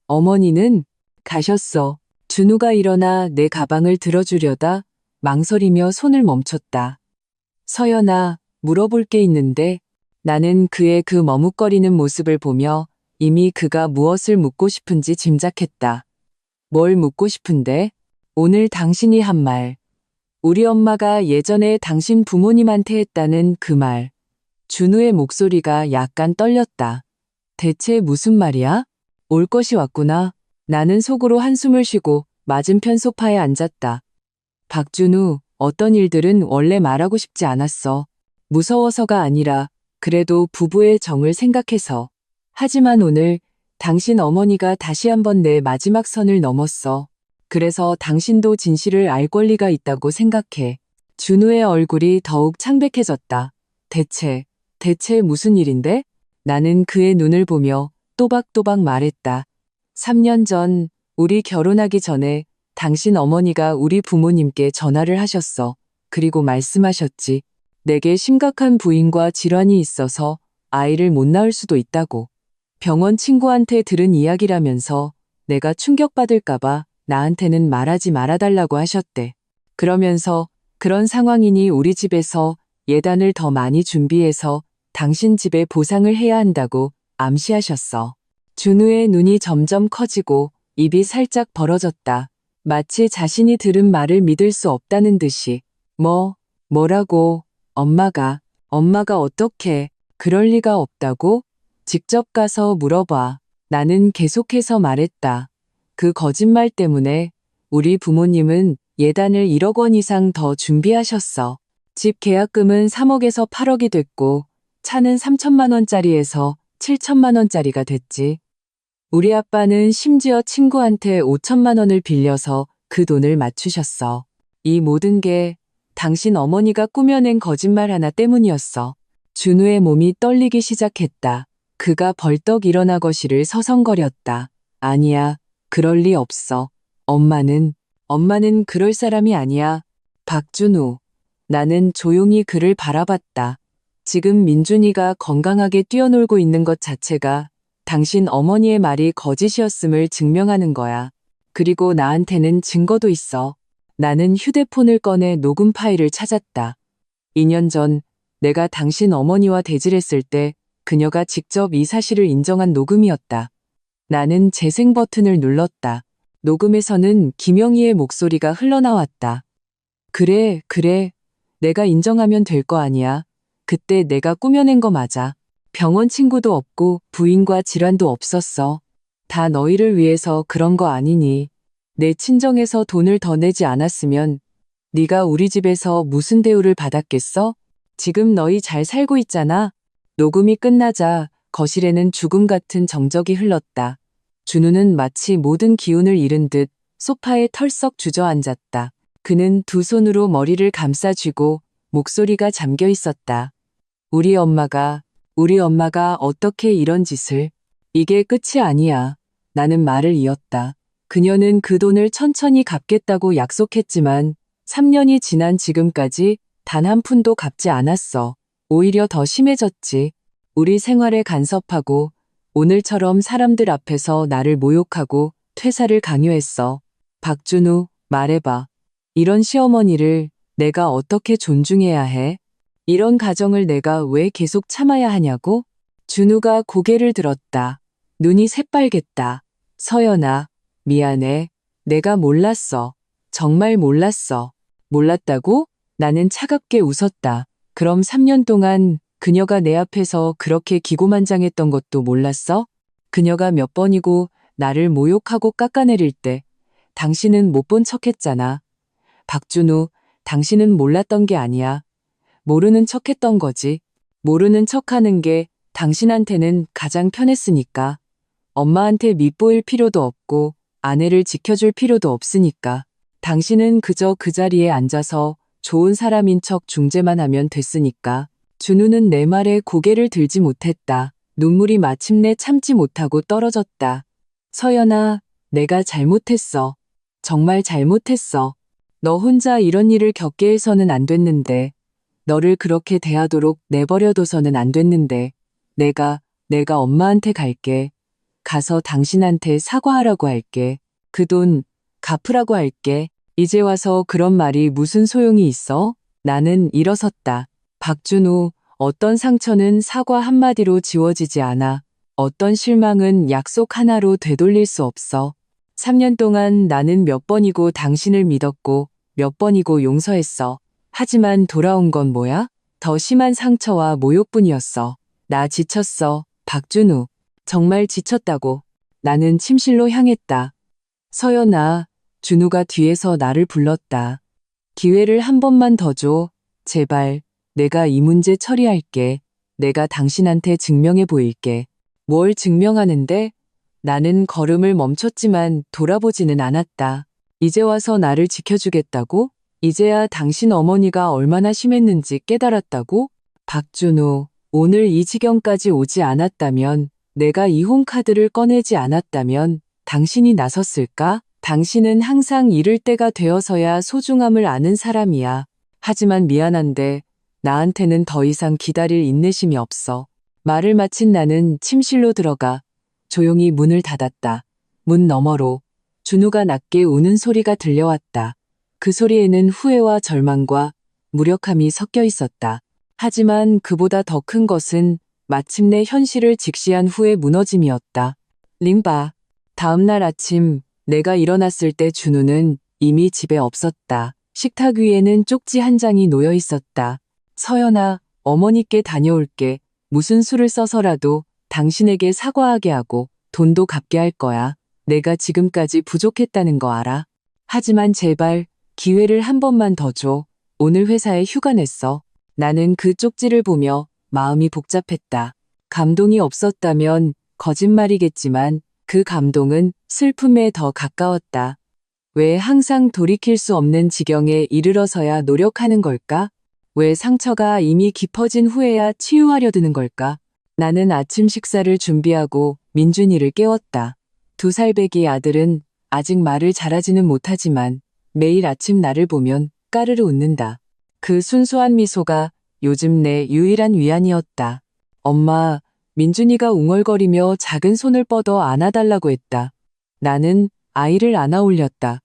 어머니는 가셨어. 준우가 일어나 내 가방을 들어주려다 망설이며 손을 멈췄다. 서연아, 물어볼 게 있는데. 나는 그의 그 머뭇거리는 모습을 보며 이미 그가 무엇을 묻고 싶은지 짐작했다. 뭘 묻고 싶은데? 오늘 당신이 한 말. 우리 엄마가 예전에 당신 부모님한테 했다는 그 말. 준우의 목소리가 약간 떨렸다. 대체 무슨 말이야? 올 것이 왔구나. 나는 속으로 한숨을 쉬고 맞은편 소파에 앉았다. 박준우, 어떤 일들은 원래 말하고 싶지 않았어. 무서워서가 아니라 그래도 부부의 정을 생각해서. 하지만 오늘 당신 어머니가 다시 한번 내 마지막 선을 넘었어. 그래서 당신도 진실을 알 권리가 있다고 생각해. 준우의 얼굴이 더욱 창백해졌다. 대체 무슨 일인데? 나는 그의 눈을 보며 또박또박 말했다. 3년 전 우리 결혼하기 전에 당신 어머니가 우리 부모님께 전화를 하셨어. 그리고 말씀하셨지. 내게 심각한 부인과 질환이 있어서 아이를 못 낳을 수도 있다고. 병원 친구한테 들은 이야기라면서 내가 충격받을까봐 나한테는 말하지 말아달라고 하셨대. 그러면서 그런 상황이니 우리 집에서 예단을 더 많이 준비해서 당신 집에 보상을 해야 한다고 암시하셨어. 준우의 눈이 점점 커지고 입이 살짝 벌어졌다. 마치 자신이 들은 말을 믿을 수 없다는 듯이. 뭐라고? 엄마가 어떻게 그럴 리가 없다고? 직접 가서 물어봐. 나는 계속해서 말했다. 그 거짓말 때문에 우리 부모님은 예단을 1억 원 이상 더 준비하셨어. 집 계약금은 3억에서 8억이 됐고 차는 3천만 원짜리에서 7천만 원짜리가 됐지. 우리 아빠는 심지어 친구한테 5천만 원을 빌려서 그 돈을 맞추셨어. 이 모든 게 당신 어머니가 꾸며낸 거짓말 하나 때문이었어. 준우의 몸이 떨리기 시작했다. 그가 벌떡 일어나 거실을 서성거렸다. 아니야, 그럴 리 없어. 엄마는 그럴 사람이 아니야. 박준우. 나는 조용히 그를 바라봤다. 지금 민준이가 건강하게 뛰어놀고 있는 것 자체가 당신 어머니의 말이 거짓이었음을 증명하는 거야. 그리고 나한테는 증거도 있어. 나는 휴대폰을 꺼내 녹음 파일을 찾았다. 2년 전 내가 당신 어머니와 대질했을 때 그녀가 직접 이 사실을 인정한 녹음이었다. 나는 재생 버튼을 눌렀다. 녹음에서는 김영희의 목소리가 흘러나왔다. 그래, 그래. 내가 인정하면 될 거 아니야. 그때 내가 꾸며낸 거 맞아. 병원 친구도 없고 부인과 질환도 없었어. 다 너희를 위해서 그런 거 아니니. 내 친정에서 돈을 더 내지 않았으면 네가 우리 집에서 무슨 대우를 받았겠어? 지금 너희 잘 살고 있잖아. 녹음이 끝나자 거실에는 죽음 같은 정적이 흘렀다. 준우는 마치 모든 기운을 잃은 듯 소파에 털썩 주저앉았다. 그는 두 손으로 머리를 감싸쥐고 목소리가 잠겨 있었다. 우리 엄마가 어떻게 이런 짓을. 이게 끝이 아니야. 나는 말을 이었다. 그녀는 그 돈을 천천히 갚겠다고 약속했지만 3년이 지난 지금까지 단 한 푼도 갚지 않았어. 오히려 더 심해졌지. 우리 생활에 간섭하고 오늘처럼 사람들 앞에서 나를 모욕하고 퇴사를 강요했어. 박준우, 말해봐. 이런 시어머니를 내가 어떻게 존중해야 해? 이런 가정을 내가 왜 계속 참아야 하냐고? 준우가 고개를 들었다. 눈이 새빨갰다. 서연아, 미안해. 내가 몰랐어. 정말 몰랐어. 몰랐다고? 나는 차갑게 웃었다. 그럼 3년 동안 그녀가 내 앞에서 그렇게 기고만장했던 것도 몰랐어? 그녀가 몇 번이고 나를 모욕하고 깎아내릴 때 당신은 못 본 척했잖아. 박준우, 당신은 몰랐던 게 아니야. 모르는 척했던 거지. 모르는 척하는 게 당신한테는 가장 편했으니까. 엄마한테 밉보일 필요도 없고 아내를 지켜줄 필요도 없으니까. 당신은 그저 그 자리에 앉아서 좋은 사람인 척 중재만 하면 됐으니까. 준우는 내 말에 고개를 들지 못했다. 눈물이 마침내 참지 못하고 떨어졌다. 서연아, 내가 잘못했어. 정말 잘못했어. 너 혼자 이런 일을 겪게 해서는 안 됐는데. 너를 그렇게 대하도록 내버려둬서는 안 됐는데. 내가 엄마한테 갈게. 가서 당신한테 사과하라고 할게. 그 돈 갚으라고 할게. 이제 와서 그런 말이 무슨 소용이 있어? 나는 일어섰다. 박준우, 어떤 상처는 사과 한마디로 지워지지 않아. 어떤 실망은 약속 하나로 되돌릴 수 없어. 3년 동안 나는 몇 번이고 당신을 믿었고 몇 번이고 용서했어. 하지만 돌아온 건 뭐야? 더 심한 상처와 모욕뿐이었어. 나 지쳤어, 박준우. 정말 지쳤다고. 나는 침실로 향했다. 서연아, 준우가 뒤에서 나를 불렀다. 기회를 한 번만 더 줘. 제발. 내가 이 문제 처리할게. 내가 당신한테 증명해 보일게. 뭘 증명하는데? 나는 걸음을 멈췄지만 돌아보지는 않았다. 이제 와서 나를 지켜주겠다고? 이제야 당신 어머니가 얼마나 심했는지 깨달았다고? 박준우, 오늘 이 지경까지 오지 않았다면, 내가 이혼 카드를 꺼내지 않았다면 당신이 나섰을까? 당신은 항상 이럴 때가 되어서야 소중함을 아는 사람이야. 하지만 미안한데 나한테는 더 이상 기다릴 인내심이 없어. 말을 마친 나는 침실로 들어가 조용히 문을 닫았다. 문 너머로 준우가 낮게 우는 소리가 들려왔다. 그 소리에는 후회와 절망과 무력함이 섞여 있었다. 하지만 그보다 더 큰 것은 마침내 현실을 직시한 후의 무너짐이었다. 링바. 다음날 아침 내가 일어났을 때 준우는 이미 집에 없었다. 식탁 위에는 쪽지 한 장이 놓여 있었다. 서연아, 어머니께 다녀올게. 무슨 수를 써서라도 당신에게 사과하게 하고 돈도 갚게 할 거야. 내가 지금까지 부족했다는 거 알아. 하지만 제발 기회를 한 번만 더 줘. 오늘 회사에 휴가 냈어. 나는 그 쪽지를 보며 마음이 복잡했다. 감동이 없었다면 거짓말이겠지만 그 감동은 슬픔에 더 가까웠다. 왜 항상 돌이킬 수 없는 지경에 이르러서야 노력하는 걸까? 왜 상처가 이미 깊어진 후에야 치유하려 드는 걸까? 나는 아침 식사를 준비하고 민준이를 깨웠다. 2살배기 아들은 아직 말을 잘하지는 못하지만 매일 아침 나를 보면 까르르 웃는다. 그 순수한 미소가 요즘 내 유일한 위안이었다. 엄마, 민준이가 웅얼거리며 작은 손을 뻗어 안아달라고 했다. 나는 아이를 안아 올렸다.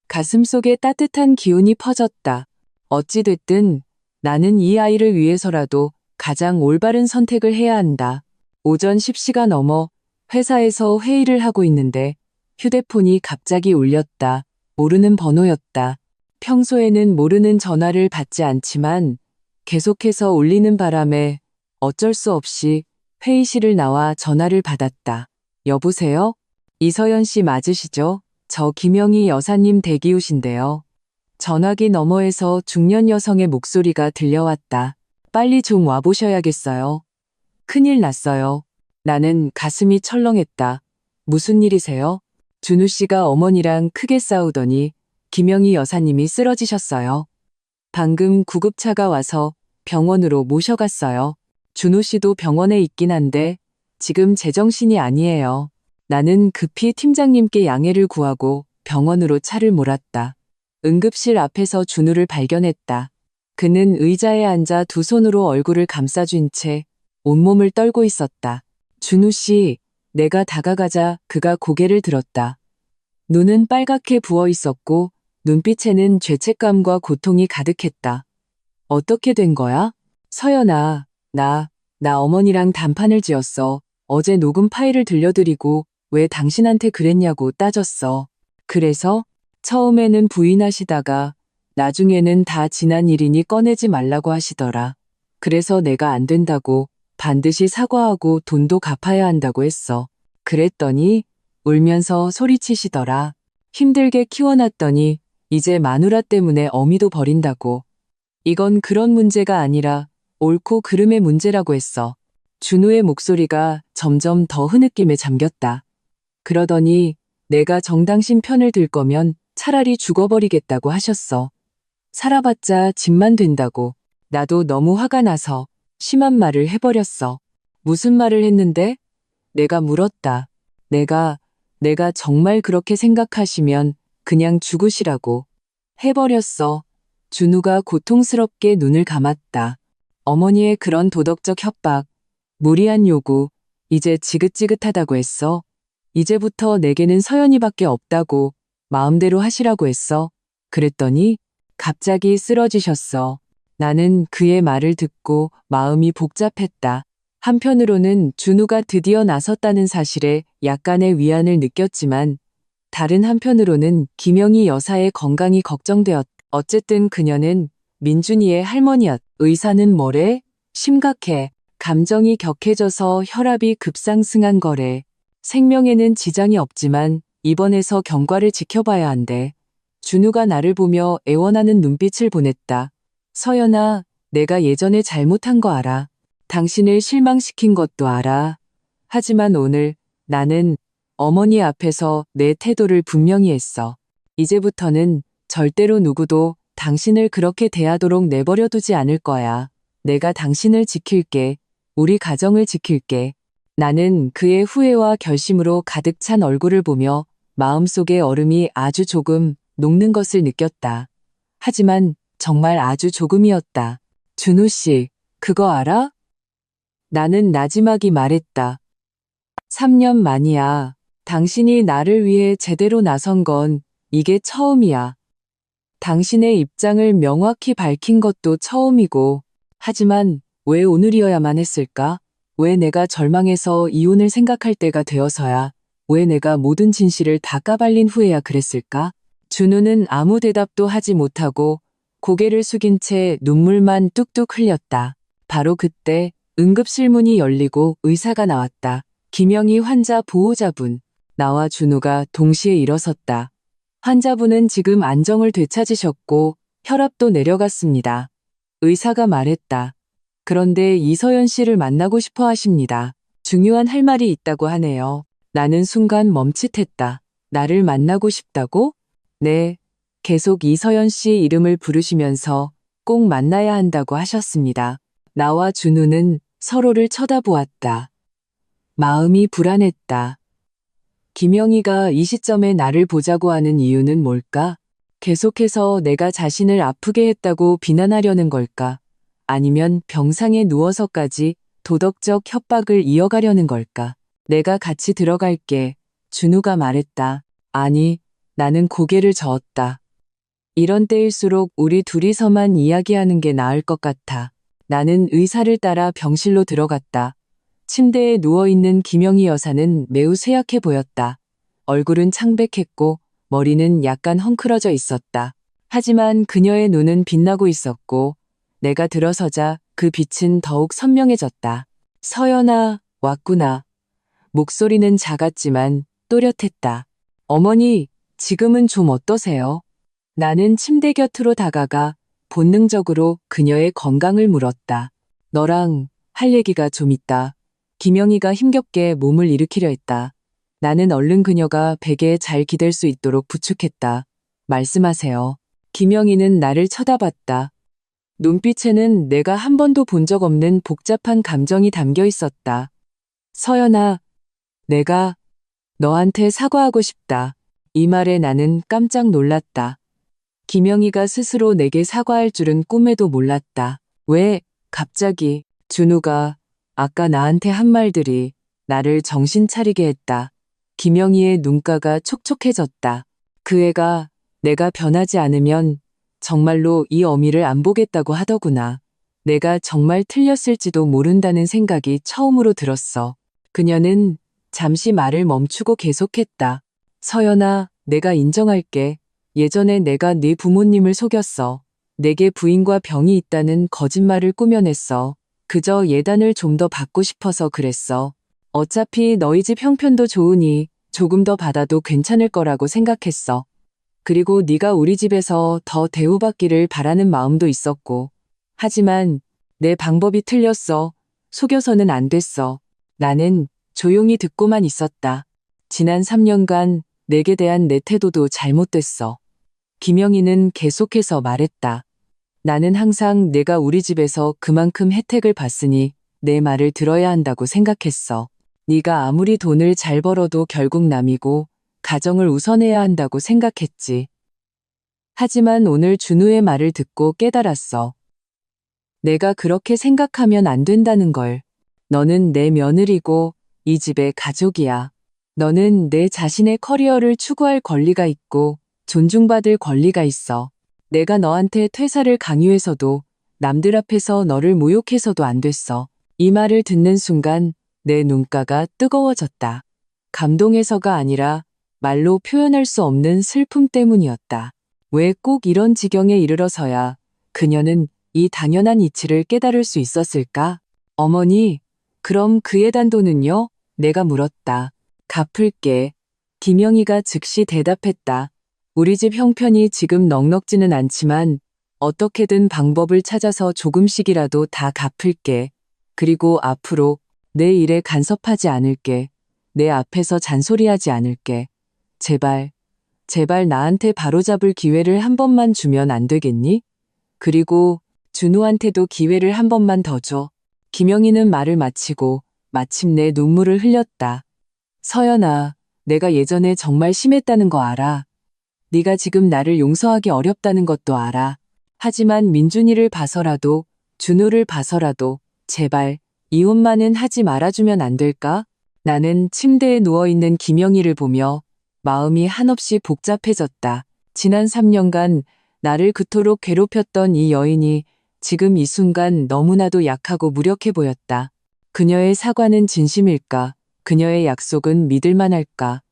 가슴속에 따뜻한 기운이 퍼졌다. 어찌됐든 나는 이 아이를 위해서라도 가장 올바른 선택을 해야 한다. 오전 10시가 넘어 회사에서 회의를 하고 있는데 휴대폰이 갑자기 울렸다. 모르는 번호였다. 평소에는 모르는 전화를 받지 않지만 계속해서 울리는 바람에 어쩔 수 없이 회의실을 나와 전화를 받았다. 여보세요? 이서연 씨 맞으시죠? 저 김영희 여사님 대기우신데요. 전화기 너머에서 중년 여성의 목소리가 들려왔다. 빨리 좀 와보셔야겠어요. 큰일 났어요. 나는 가슴이 철렁했다. 무슨 일이세요? 준우 씨가 어머니랑 크게 싸우더니 김영희 여사님이 쓰러지셨어요. 방금 구급차가 와서 병원으로 모셔갔어요. 준우 씨도 병원에 있긴 한데 지금 제정신이 아니에요. 나는 급히 팀장님께 양해를 구하고 병원으로 차를 몰았다. 응급실 앞에서 준우를 발견했다. 그는 의자에 앉아 두 손으로 얼굴을 감싸준 채 온몸을 떨고 있었다. 준우 씨, 내가 다가가자 그가 고개를 들었다. 눈은 빨갛게 부어 있었고 눈빛에는 죄책감과 고통이 가득했다. 어떻게 된 거야? 서연아, 나 어머니랑 단판을 지었어. 어제 녹음 파일을 들려드리고 왜 당신한테 그랬냐고 따졌어. 그래서 처음에는 부인하시다가 나중에는 다 지난 일이니 꺼내지 말라고 하시더라. 그래서 내가 안 된다고 반드시 사과하고 돈도 갚아야 한다고 했어. 그랬더니 울면서 소리치시더라. 힘들게 키워놨더니 이제 마누라 때문에 어미도 버린다고. 이건 그런 문제가 아니라 옳고 그름의 문제라고 했어. 준우의 목소리가 점점 더 흐느낌에 잠겼다. 그러더니 내가 정당신 편을 들 거면 차라리 죽어버리겠다고 하셨어. 살아봤자 짐만 된다고. 나도 너무 화가 나서 심한 말을 해버렸어. 무슨 말을 했는데? 내가 물었다. 내가 정말 그렇게 생각하시면 그냥 죽으시라고. 해버렸어. 준우가 고통스럽게 눈을 감았다. 어머니의 그런 도덕적 협박, 무리한 요구, 이제 지긋지긋하다고 했어. 이제부터 내게는 서연이밖에 없다고 마음대로 하시라고 했어. 그랬더니 갑자기 쓰러지셨어. 나는 그의 말을 듣고 마음이 복잡했다. 한편으로는 준우가 드디어 나섰다는 사실에 약간의 위안을 느꼈지만 다른 한편으로는 김영희 여사의 건강이 걱정되었다. 어쨌든 그녀는 민준이의 할머니였다. 의사는 뭐래? 심각해. 감정이 격해져서 혈압이 급상승한 거래. 생명에는 지장이 없지만 입원해서 경과를 지켜봐야 한대. 준우가 나를 보며 애원하는 눈빛을 보냈다. 서연아, 내가 예전에 잘못한 거 알아. 당신을 실망시킨 것도 알아. 하지만 오늘 나는 어머니 앞에서 내 태도를 분명히 했어. 이제부터는 절대로 누구도 당신을 그렇게 대하도록 내버려 두지 않을 거야. 내가 당신을 지킬게. 우리 가정을 지킬게. 나는 그의 후회와 결심으로 가득 찬 얼굴을 보며 마음속의 얼음이 아주 조금 녹는 것을 느꼈다. 하지만 정말 아주 조금이었다. 준우 씨, 그거 알아? 나는 나지막이 말했다. 3년 만이야. 당신이 나를 위해 제대로 나선 건 이게 처음이야. 당신의 입장을 명확히 밝힌 것도 처음이고, 하지만 왜 오늘이어야만 했을까? 왜 내가 절망해서 이혼을 생각할 때가 되어서야, 왜 내가 모든 진실을 다 까발린 후에야 그랬을까? 준우는 아무 대답도 하지 못하고 고개를 숙인 채 눈물만 뚝뚝 흘렸다. 바로 그때 응급실 문이 열리고 의사가 나왔다. 김영희 환자 보호자분. 나와 준우가 동시에 일어섰다. 환자분은 지금 안정을 되찾으셨고 혈압도 내려갔습니다. 의사가 말했다. 그런데 이서연 씨를 만나고 싶어 하십니다. 중요한 할 말이 있다고 하네요. 나는 순간 멈칫했다. 나를 만나고 싶다고? 네. 계속 이서연 씨 이름을 부르시면서 꼭 만나야 한다고 하셨습니다. 나와 준우는 서로를 쳐다보았다. 마음이 불안했다. 김영희가 이 시점에 나를 보자고 하는 이유는 뭘까? 계속해서 내가 자신을 아프게 했다고 비난하려는 걸까? 아니면 병상에 누워서까지 도덕적 협박을 이어가려는 걸까? 내가 같이 들어갈게. 준우가 말했다. 아니, 나는 고개를 저었다. 이런 때일수록 우리 둘이서만 이야기하는 게 나을 것 같아. 나는 의사를 따라 병실로 들어갔다. 침대에 누워있는 김영희 여사는 매우 쇠약해 보였다. 얼굴은 창백했고 머리는 약간 헝클어져 있었다. 하지만 그녀의 눈은 빛나고 있었고 내가 들어서자 그 빛은 더욱 선명해졌다. 서연아, 왔구나. 목소리는 작았지만 또렷했다. 어머니, 지금은 좀 어떠세요? 나는 침대 곁으로 다가가 본능적으로 그녀의 건강을 물었다. 너랑 할 얘기가 좀 있다. 김영희가 힘겹게 몸을 일으키려 했다. 나는 얼른 그녀가 베개에 잘 기댈 수 있도록 부축했다. 말씀하세요. 김영희는 나를 쳐다봤다. 눈빛에는 내가 한 번도 본 적 없는 복잡한 감정이 담겨 있었다. 서연아, 내가 너한테 사과하고 싶다. 이 말에 나는 깜짝 놀랐다. 김영희가 스스로 내게 사과할 줄은 꿈에도 몰랐다. 왜, 갑자기, 준우가 아까 나한테 한 말들이 나를 정신 차리게 했다. 김영희의 눈가가 촉촉해졌다. 그 애가 내가 변하지 않으면 정말로 이 어미를 안 보겠다고 하더구나. 내가 정말 틀렸을지도 모른다는 생각이 처음으로 들었어. 그녀는 잠시 말을 멈추고 계속했다. 서연아, 내가 인정할게. 예전에 내가 네 부모님을 속였어. 내게 부인과 병이 있다는 거짓말을 꾸며냈어. 그저 예단을 좀 더 받고 싶어서 그랬어. 어차피 너희 집 형편도 좋으니 조금 더 받아도 괜찮을 거라고 생각했어. 그리고 네가 우리 집에서 더 대우받기를 바라는 마음도 있었고. 하지만 내 방법이 틀렸어. 속여서는 안 됐어. 나는 조용히 듣고만 있었다. 지난 3년간 내게 대한 내 태도도 잘못됐어. 김영희는 계속해서 말했다. 나는 항상 내가 우리 집에서 그만큼 혜택을 받으니 내 말을 들어야 한다고 생각했어. 네가 아무리 돈을 잘 벌어도 결국 남이고 가정을 우선해야 한다고 생각했지. 하지만 오늘 준우의 말을 듣고 깨달았어. 내가 그렇게 생각하면 안 된다는 걸. 너는 내 며느리고 이 집의 가족이야. 너는 내 자신의 커리어를 추구할 권리가 있고 존중받을 권리가 있어. 내가 너한테 퇴사를 강요해서도 남들 앞에서 너를 모욕해서도 안 됐어. 이 말을 듣는 순간 내 눈가가 뜨거워졌다. 감동해서가 아니라 말로 표현할 수 없는 슬픔 때문이었다. 왜 꼭 이런 지경에 이르러서야 그녀는 이 당연한 이치를 깨달을 수 있었을까? 어머니, 그럼 그 예단도는요? 내가 물었다. 갚을게. 김영희가 즉시 대답했다. 우리 집 형편이 지금 넉넉지는 않지만 어떻게든 방법을 찾아서 조금씩이라도 다 갚을게. 그리고 앞으로 내 일에 간섭하지 않을게. 내 앞에서 잔소리하지 않을게. 제발, 제발 나한테 바로잡을 기회를 한 번만 주면 안 되겠니? 그리고 준우한테도 기회를 한 번만 더 줘. 김영희는 말을 마치고 마침내 눈물을 흘렸다. 서연아, 내가 예전에 정말 심했다는 거 알아. 네가 지금 나를 용서하기 어렵다는 것도 알아. 하지만 민준이를 봐서라도, 준우를 봐서라도 제발 이혼만은 하지 말아주면 안 될까? 나는 침대에 누워있는 김영희를 보며 마음이 한없이 복잡해졌다. 지난 3년간 나를 그토록 괴롭혔던 이 여인이 지금 이 순간 너무나도 약하고 무력해 보였다. 그녀의 사과는 진심일까? 그녀의 약속은 믿을만할까?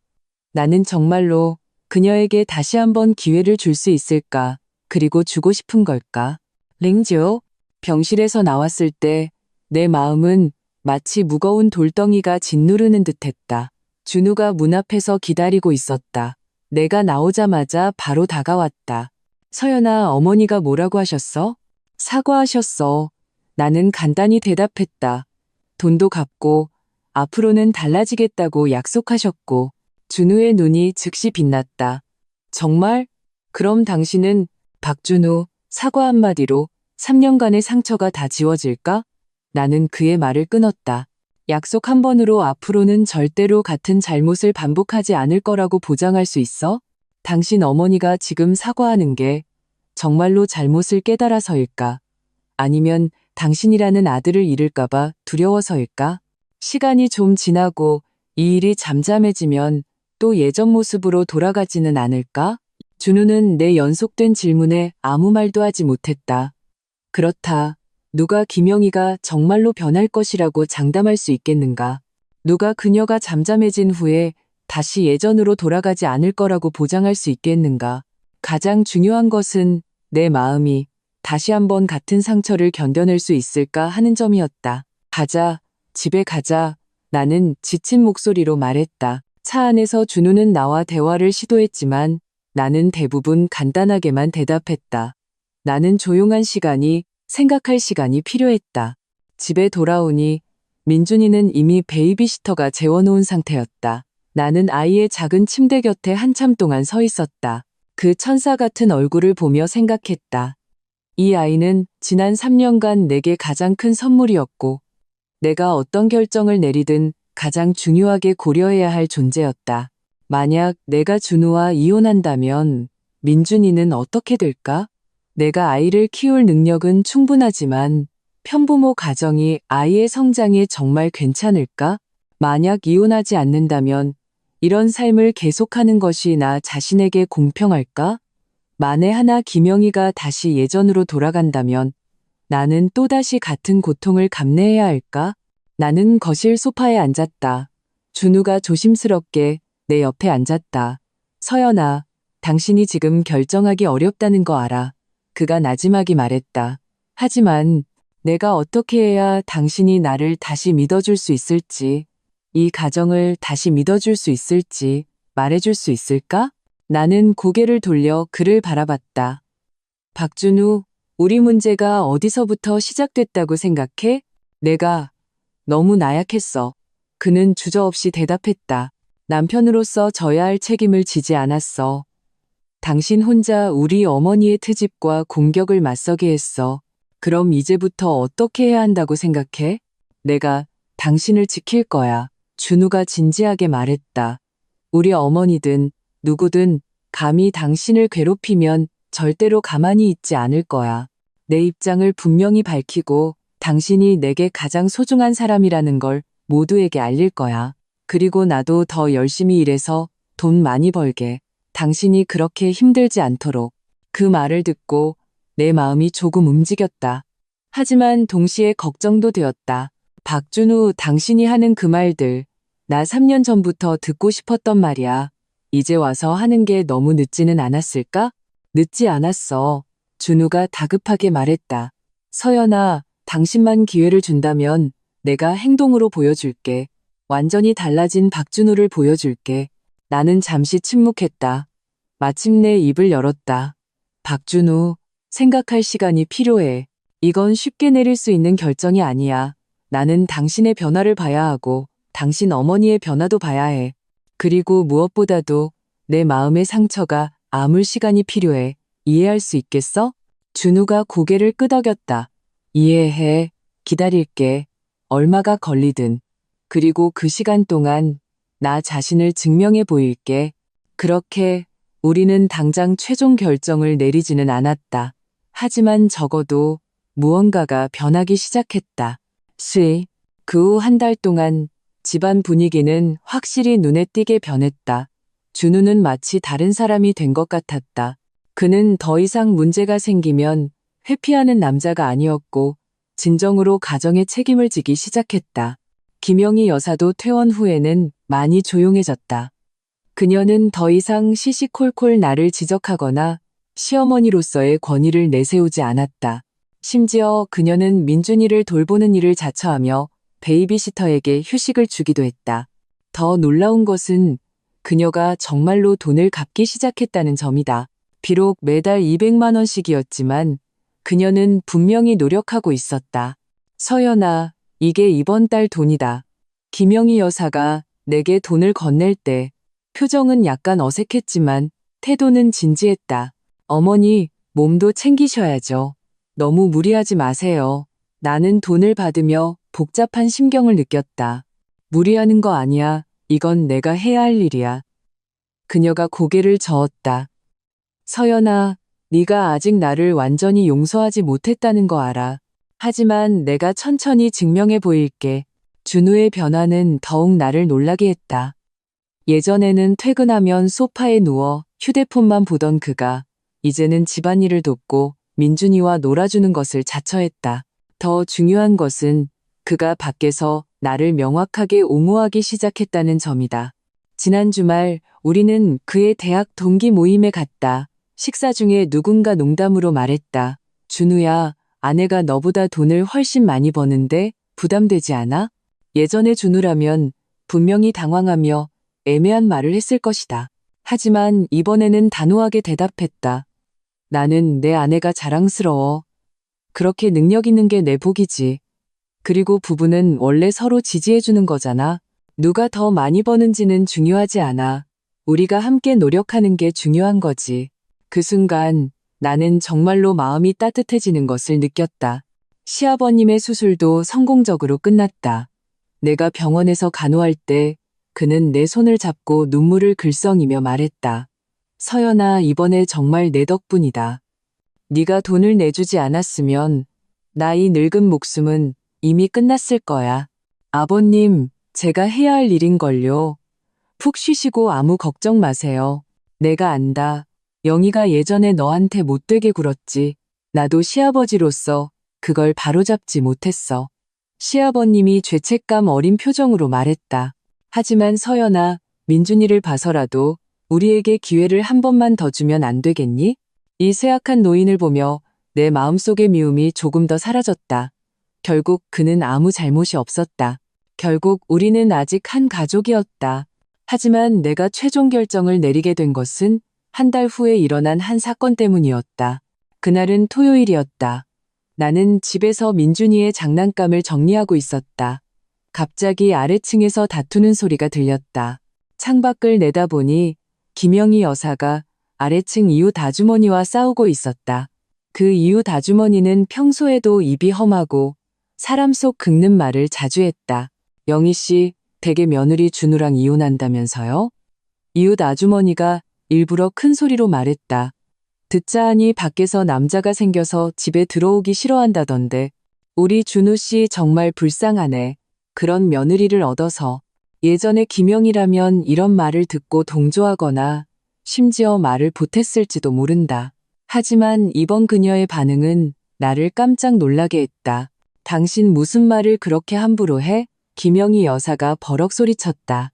나는 정말로 그녀에게 다시 한번 기회를 줄 수 있을까? 그리고 주고 싶은 걸까? 링지오, 병실에서 나왔을 때 내 마음은 마치 무거운 돌덩이가 짓누르는 듯했다. 준우가 문 앞에서 기다리고 있었다. 내가 나오자마자 바로 다가왔다. 서연아, 어머니가 뭐라고 하셨어? 사과하셨어. 나는 간단히 대답했다. 돈도 갚고 앞으로는 달라지겠다고 약속하셨고. 준우의 눈이 즉시 빛났다. 정말? 그럼 당신은 박준우 사과 한마디로 3년간의 상처가 다 지워질까? 나는 그의 말을 끊었다. 약속 한 번으로 앞으로는 절대로 같은 잘못을 반복하지 않을 거라고 보장할 수 있어? 당신 어머니가 지금 사과하는 게 정말로 잘못을 깨달아서일까? 아니면 당신이라는 아들을 잃을까봐 두려워서일까? 시간이 좀 지나고 이 일이 잠잠해지면 또 예전 모습으로 돌아가지는 않을까? 준우는 내 연속된 질문에 아무 말도 하지 못했다. 그렇다. 누가 김영희가 정말로 변할 것이라고 장담할 수 있겠는가? 누가 그녀가 잠잠해진 후에 다시 예전으로 돌아가지 않을 거라고 보장할 수 있겠는가? 가장 중요한 것은 내 마음이 다시 한번 같은 상처를 견뎌낼 수 있을까 하는 점이었다. 가자, 집에 가자. 나는 지친 목소리로 말했다. 차 안에서 준우는 나와 대화를 시도했지만 나는 대부분 간단하게만 대답했다. 나는 조용한 시간이, 생각할 시간이 필요했다. 집에 돌아오니 민준이는 이미 베이비시터가 재워놓은 상태였다. 나는 아이의 작은 침대 곁에 한참 동안 서 있었다. 그 천사 같은 얼굴을 보며 생각했다. 이 아이는 지난 3년간 내게 가장 큰 선물이었고, 내가 어떤 결정을 내리든 가장 중요하게 고려해야 할 존재였다. 만약 내가 준우와 이혼한다면 민준이는 어떻게 될까? 내가 아이를 키울 능력은 충분하지만 편부모 가정이 아이의 성장에 정말 괜찮을까? 만약 이혼하지 않는다면 이런 삶을 계속하는 것이 나 자신에게 공평할까? 만에 하나 김영희가 다시 예전으로 돌아간다면 나는 또다시 같은 고통을 감내해야 할까? 나는 거실 소파에 앉았다. 준우가 조심스럽게 내 옆에 앉았다. 서연아, 당신이 지금 결정하기 어렵다는 거 알아. 그가 나지막이 말했다. 하지만 내가 어떻게 해야 당신이 나를 다시 믿어줄 수 있을지, 이 가정을 다시 믿어줄 수 있을지 말해줄 수 있을까? 나는 고개를 돌려 그를 바라봤다. 박준우, 우리 문제가 어디서부터 시작됐다고 생각해? 내가 너무 나약했어. 그는 주저없이 대답했다. 남편으로서 져야 할 책임을 지지 않았어. 당신 혼자 우리 어머니의 트집과 공격을 맞서게 했어. 그럼 이제부터 어떻게 해야 한다고 생각해? 내가 당신을 지킬 거야. 준우가 진지하게 말했다. 우리 어머니든 누구든 감히 당신을 괴롭히면 절대로 가만히 있지 않을 거야. 내 입장을 분명히 밝히고 당신이 내게 가장 소중한 사람이라는 걸 모두에게 알릴 거야. 그리고 나도 더 열심히 일해서 돈 많이 벌게. 당신이 그렇게 힘들지 않도록. 그 말을 듣고 내 마음이 조금 움직였다. 하지만 동시에 걱정도 되었다. 박준우, 당신이 하는 그 말들, 나 3년 전부터 듣고 싶었던 말이야. 이제 와서 하는 게 너무 늦지는 않았을까? 늦지 않았어. 준우가 다급하게 말했다. 서연아, 당신만 기회를 준다면 내가 행동으로 보여줄게. 완전히 달라진 박준우를 보여줄게. 나는 잠시 침묵했다. 마침내 입을 열었다. 박준우, 생각할 시간이 필요해. 이건 쉽게 내릴 수 있는 결정이 아니야. 나는 당신의 변화를 봐야 하고 당신 어머니의 변화도 봐야 해. 그리고 무엇보다도 내 마음의 상처가 아물 시간이 필요해. 이해할 수 있겠어? 준우가 고개를 끄덕였다. 이해해. 기다릴게. 얼마가 걸리든. 그리고 그 시간 동안 나 자신을 증명해 보일게. 그렇게 우리는 당장 최종 결정을 내리지는 않았다. 하지만 적어도 무언가가 변하기 시작했다. 그 후 한 달 동안 집안 분위기는 확실히 눈에 띄게 변했다. 준우는 마치 다른 사람이 된 것 같았다. 그는 더 이상 문제가 생기면 회피하는 남자가 아니었고 진정으로 가정의 책임을 지기 시작했다. 김영희 여사도 퇴원 후에는 많이 조용해졌다. 그녀는 더 이상 시시콜콜 나를 지적하거나 시어머니로서의 권위를 내세우지 않았다. 심지어 그녀는 민준이를 돌보는 일을 자처하며 베이비시터에게 휴식을 주기도 했다. 더 놀라운 것은 그녀가 정말로 돈을 갚기 시작했다는 점이다. 비록 매달 200만 원씩이었지만 그녀는 분명히 노력하고 있었다. 서연아, 이게 이번 달 돈이다. 김영희 여사가 내게 돈을 건넬 때 표정은 약간 어색했지만 태도는 진지했다. 어머니, 몸도 챙기셔야죠. 너무 무리하지 마세요. 나는 돈을 받으며 복잡한 심경을 느꼈다. 무리하는 거 아니야. 이건 내가 해야 할 일이야. 그녀가 고개를 저었다. 서연아, 네가 아직 나를 완전히 용서하지 못했다는 거 알아. 하지만 내가 천천히 증명해 보일게. 준우의 변화는 더욱 나를 놀라게 했다. 예전에는 퇴근하면 소파에 누워 휴대폰만 보던 그가 이제는 집안일을 돕고 민준이와 놀아주는 것을 자처했다. 더 중요한 것은 그가 밖에서 나를 명확하게 옹호하기 시작했다는 점이다. 지난 주말 우리는 그의 대학 동기 모임에 갔다. 식사 중에 누군가 농담으로 말했다. 준우야, 아내가 너보다 돈을 훨씬 많이 버는데 부담되지 않아? 예전에 준우라면 분명히 당황하며 애매한 말을 했을 것이다. 하지만 이번에는 단호하게 대답했다. 나는 내 아내가 자랑스러워. 그렇게 능력 있는 게 내 복이지. 그리고 부부는 원래 서로 지지해주는 거잖아. 누가 더 많이 버는지는 중요하지 않아. 우리가 함께 노력하는 게 중요한 거지. 그 순간 나는 정말로 마음이 따뜻해지는 것을 느꼈다. 시아버님의 수술도 성공적으로 끝났다. 내가 병원에서 간호할 때 그는 내 손을 잡고 눈물을 글썽이며 말했다. 서연아, 이번에 정말 내 덕분이다. 네가 돈을 내주지 않았으면 나 이 늙은 목숨은 이미 끝났을 거야. 아버님, 제가 해야 할 일인걸요. 푹 쉬시고 아무 걱정 마세요. 내가 안다. 영희가 예전에 너한테 못되게 굴었지. 나도 시아버지로서 그걸 바로잡지 못했어. 시아버님이 죄책감 어린 표정으로 말했다. 하지만 서연아, 민준이를 봐서라도 우리에게 기회를 한 번만 더 주면 안 되겠니? 이 쇠약한 노인을 보며 내 마음속의 미움이 조금 더 사라졌다. 결국 그는 아무 잘못이 없었다. 결국 우리는 아직 한 가족이었다. 하지만 내가 최종 결정을 내리게 된 것은 한 달 후에 일어난 한 사건 때문이었다. 그날은 토요일이었다. 나는 집에서 민준이의 장난감을 정리하고 있었다. 갑자기 아래층에서 다투는 소리가 들렸다. 창밖을 내다보니 김영희 여사가 아래층 이웃 아주머니와 싸우고 있었다. 그 이웃 아주머니는 평소에도 입이 험하고 사람 속 긁는 말을 자주 했다. 영희 씨, 댁의 며느리 준우랑 이혼한다면서요? 이웃 아주머니가 일부러 큰 소리로 말했다. 듣자 하니 밖에서 남자가 생겨서 집에 들어오기 싫어한다던데. 우리 준우 씨 정말 불쌍하네. 그런 며느리를 얻어서. 예전에 김영희라면 이런 말을 듣고 동조하거나 심지어 말을 보탰을지도 모른다. 하지만 이번 그녀의 반응은 나를 깜짝 놀라게 했다. 당신 무슨 말을 그렇게 함부로 해? 김영희 여사가 버럭 소리쳤다.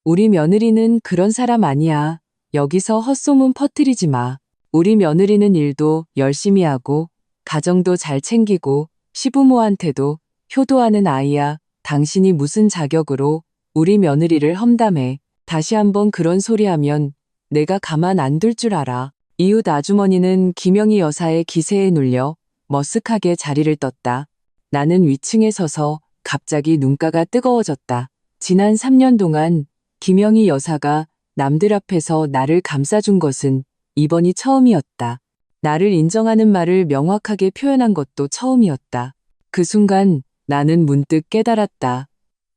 우리 며느리는 그런 사람 아니야. 여기서 헛소문 퍼뜨리지 마. 우리 며느리는 일도 열심히 하고 가정도 잘 챙기고 시부모한테도 효도하는 아이야. 당신이 무슨 자격으로 우리 며느리를 험담해. 다시 한번 그런 소리 하면 내가 가만 안 둘 줄 알아. 이웃 아주머니는 김영희 여사의 기세에 눌려 머쓱하게 자리를 떴다. 나는 위층에 서서 갑자기 눈가가 뜨거워졌다. 지난 3년 동안 김영희 여사가 남들 앞에서 나를 감싸준 것은 이번이 처음이었다. 나를 인정하는 말을 명확하게 표현한 것도 처음이었다. 그 순간 나는 문득 깨달았다.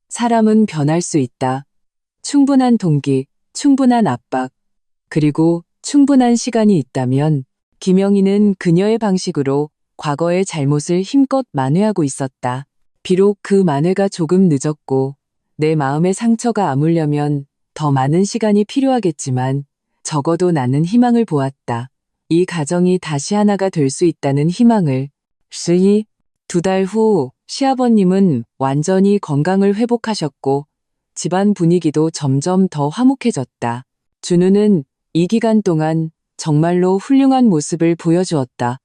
사람은 변할 수 있다. 충분한 동기, 충분한 압박, 그리고 충분한 시간이 있다면 김영희는 그녀의 방식으로 과거의 잘못을 힘껏 만회하고 있었다. 비록 그 만회가 조금 늦었고 내 마음의 상처가 아물려면 더 많은 시간이 필요하겠지만 적어도 나는 희망을 보았다. 이 가정이 다시 하나가 될 수 있다는 희망을. 2달 후 시아버님은 완전히 건강을 회복하셨고 집안 분위기도 점점 더 화목해졌다. 준우는 이 기간 동안 정말로 훌륭한 모습을 보여주었다.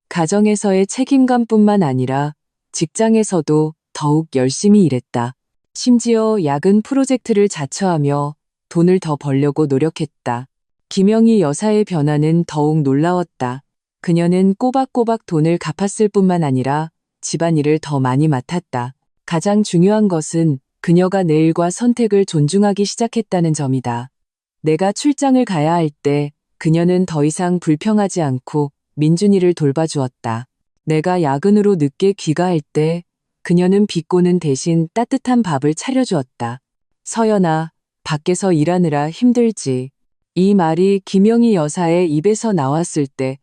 가정에서의 책임감뿐만 아니라 직장에서도 더욱 열심히 일했다. 심지어 야근 프로젝트를 자처하며 돈을 더 벌려고 노력했다. 김영희 여사의 변화는 더욱 놀라웠다. 그녀는 꼬박꼬박 돈을 갚았을 뿐만 아니라 집안일을 더 많이 맡았다. 가장 중요한 것은 그녀가 내 일과 선택을 존중하기 시작했다는 점이다. 내가 출장을 가야 할 때 그녀는 더 이상 불평하지 않고 민준이를 돌봐주었다. 내가 야근으로 늦게 귀가할 때 그녀는 비꼬는 대신 따뜻한 밥을 차려주었다. 서연아, 밖에서 일하느라 힘들지. 이 말이 김영희 여사의 입에서 나왔을 때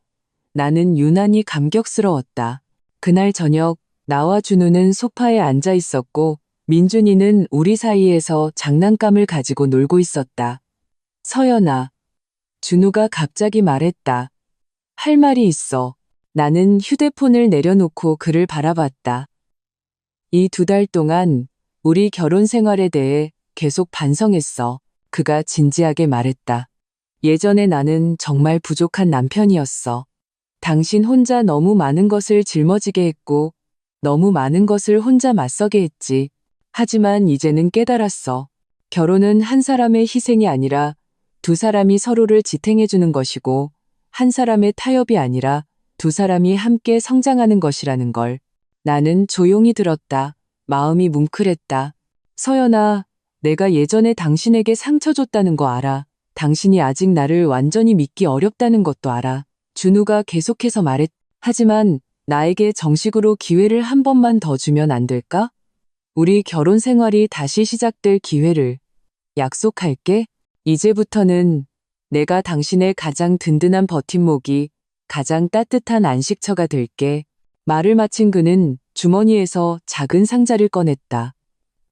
나는 유난히 감격스러웠다. 그날 저녁 나와 준우는 소파에 앉아 있었고 민준이는 우리 사이에서 장난감을 가지고 놀고 있었다. 서연아, 준우가 갑자기 말했다. 할 말이 있어. 나는 휴대폰을 내려놓고 그를 바라봤다. 이 2달 동안 우리 결혼 생활에 대해 계속 반성했어. 그가 진지하게 말했다. 예전에 나는 정말 부족한 남편이었어. 당신 혼자 너무 많은 것을 짊어지게 했고, 너무 많은 것을 혼자 맞서게 했지. 하지만 이제는 깨달았어. 결혼은 한 사람의 희생이 아니라 2사람이 서로를 지탱해주는 것이고, 한 사람의 타협이 아니라 2사람이 함께 성장하는 것이라는 걸. 나는 조용히 들었다. 마음이 뭉클했다. 서연아, 내가 예전에 당신에게 상처 줬다는 거 알아. 당신이 아직 나를 완전히 믿기 어렵다는 것도 알아. 준우가 계속해서 말했. 하지만 나에게 정식으로 기회를 한 번만 더 주면 안 될까? 우리 결혼 생활이 다시 시작될 기회를. 약속할게. 이제부터는 내가 당신의 가장 든든한 버팀목이, 가장 따뜻한 안식처가 될게. 말을 마친 그는 주머니에서 작은 상자를 꺼냈다.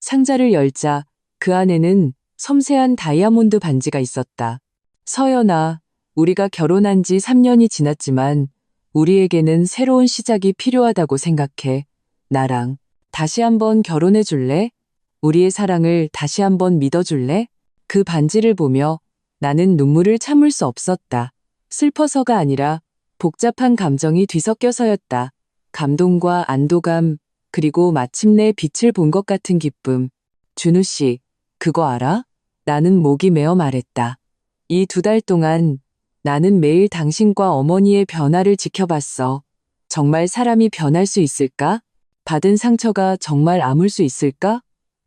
상자를 열자 그 안에는 섬세한 다이아몬드 반지가 있었다. 서연아, 우리가 결혼한 지 3년이 지났지만 우리에게는 새로운 시작이 필요하다고 생각해. 나랑 다시 한번 결혼해 줄래? 우리의 사랑을 다시 한번 믿어줄래? 그 반지를 보며 나는 눈물을 참을 수 없었다. 슬퍼서가 아니라 복잡한 감정이 뒤섞여서였다. 감동과 안도감, 그리고 마침내 빛을 본 것 같은 기쁨. 준우 씨, 그거 알아? 나는 목이 메어 말했다. 이 2달 동안 나는 매일 당신과 어머니의 변화를 지켜봤어. 정말 사람이 변할 수 있을까? 받은 상처가 정말 아물 수 있을까?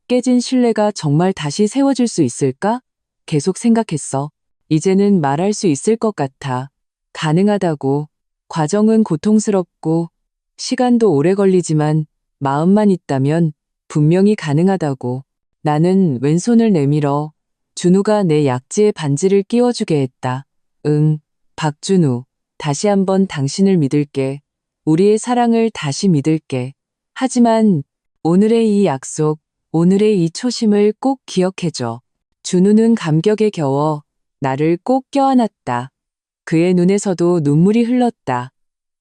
깨진 신뢰가 정말 다시 세워질 수 있을까? 계속 생각했어. 이제는 말할 수 있을 것 같아. 가능하다고. 과정은 고통스럽고 시간도 오래 걸리지만 마음만 있다면 분명히 가능하다고. 나는 왼손을 내밀어 준우가 내 약지에 반지를 끼워주게 했다. 응, 박준우. 다시 한번 당신을 믿을게. 우리의 사랑을 다시 믿을게. 하지만 오늘의 이 약속, 오늘의 이 초심을 꼭 기억해줘. 준우는 감격에 겨워 나를 꼭 껴안았다. 그의 눈에서도 눈물이 흘렀다.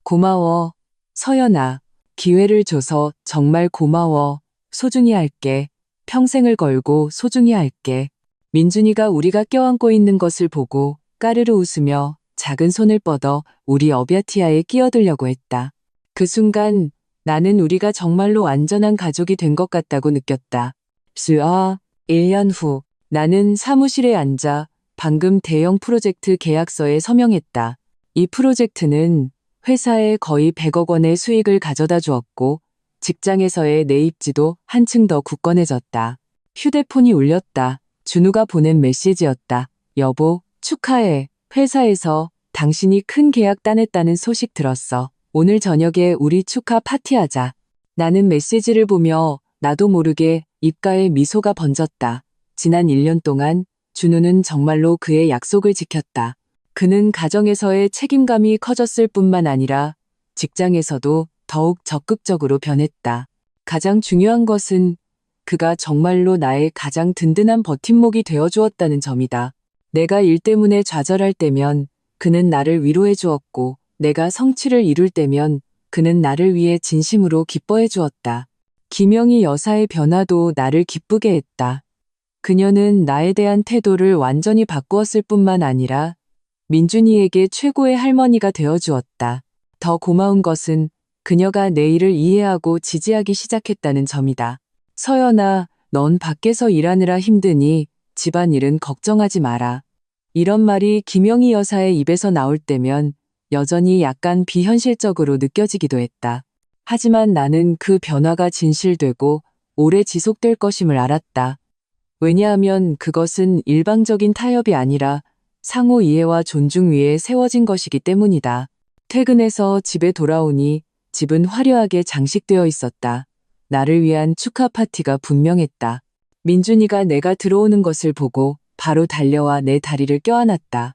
고마워, 서연아. 기회를 줘서 정말 고마워. 소중히 할게. 평생을 걸고 소중히 할게. 민준이가 우리가 껴안고 있는 것을 보고 까르르 웃으며 작은 손을 뻗어 우리 어비아티아에 끼어들려고 했다. 그 순간 나는 우리가 정말로 완전한 가족이 된 것 같다고 느꼈다. 1년 후 나는 사무실에 앉아 방금 대형 프로젝트 계약서에 서명했다. 이 프로젝트는 회사에 거의 100억 원의 수익을 가져다 주었고 직장에서의 내 입지도 한층 더 굳건해졌다. 휴대폰이 울렸다. 준우가 보낸 메시지였다. 여보, 축하해. 회사에서 당신이 큰 계약 따냈다는 소식 들었어. 오늘 저녁에 우리 축하 파티하자. 나는 메시지를 보며 나도 모르게 입가에 미소가 번졌다. 지난 1년 동안 준우는 정말로 그의 약속을 지켰다. 그는 가정에서의 책임감이 커졌을 뿐만 아니라 직장에서도 더욱 적극적으로 변했다. 가장 중요한 것은 그가 정말로 나의 가장 든든한 버팀목이 되어 주었다는 점이다. 내가 일 때문에 좌절할 때면 그는 나를 위로해 주었고, 내가 성취를 이룰 때면 그는 나를 위해 진심으로 기뻐해 주었다. 김영희 여사의 변화도 나를 기쁘게 했다. 그녀는 나에 대한 태도를 완전히 바꾸었을 뿐만 아니라 민준이에게 최고의 할머니가 되어 주었다. 더 고마운 것은 그녀가 내 일을 이해하고 지지하기 시작했다는 점이다. 서연아, 넌 밖에서 일하느라 힘드니 집안일은 걱정하지 마라. 이런 말이 김영희 여사의 입에서 나올 때면 여전히 약간 비현실적으로 느껴지기도 했다. 하지만 나는 그 변화가 진실되고 오래 지속될 것임을 알았다. 왜냐하면 그것은 일방적인 타협이 아니라 상호 이해와 존중 위에 세워진 것이기 때문이다. 퇴근해서 집에 돌아오니 집은 화려하게 장식되어 있었다. 나를 위한 축하 파티가 분명했다. 민준이가 내가 들어오는 것을 보고 바로 달려와 내 다리를 껴안았다.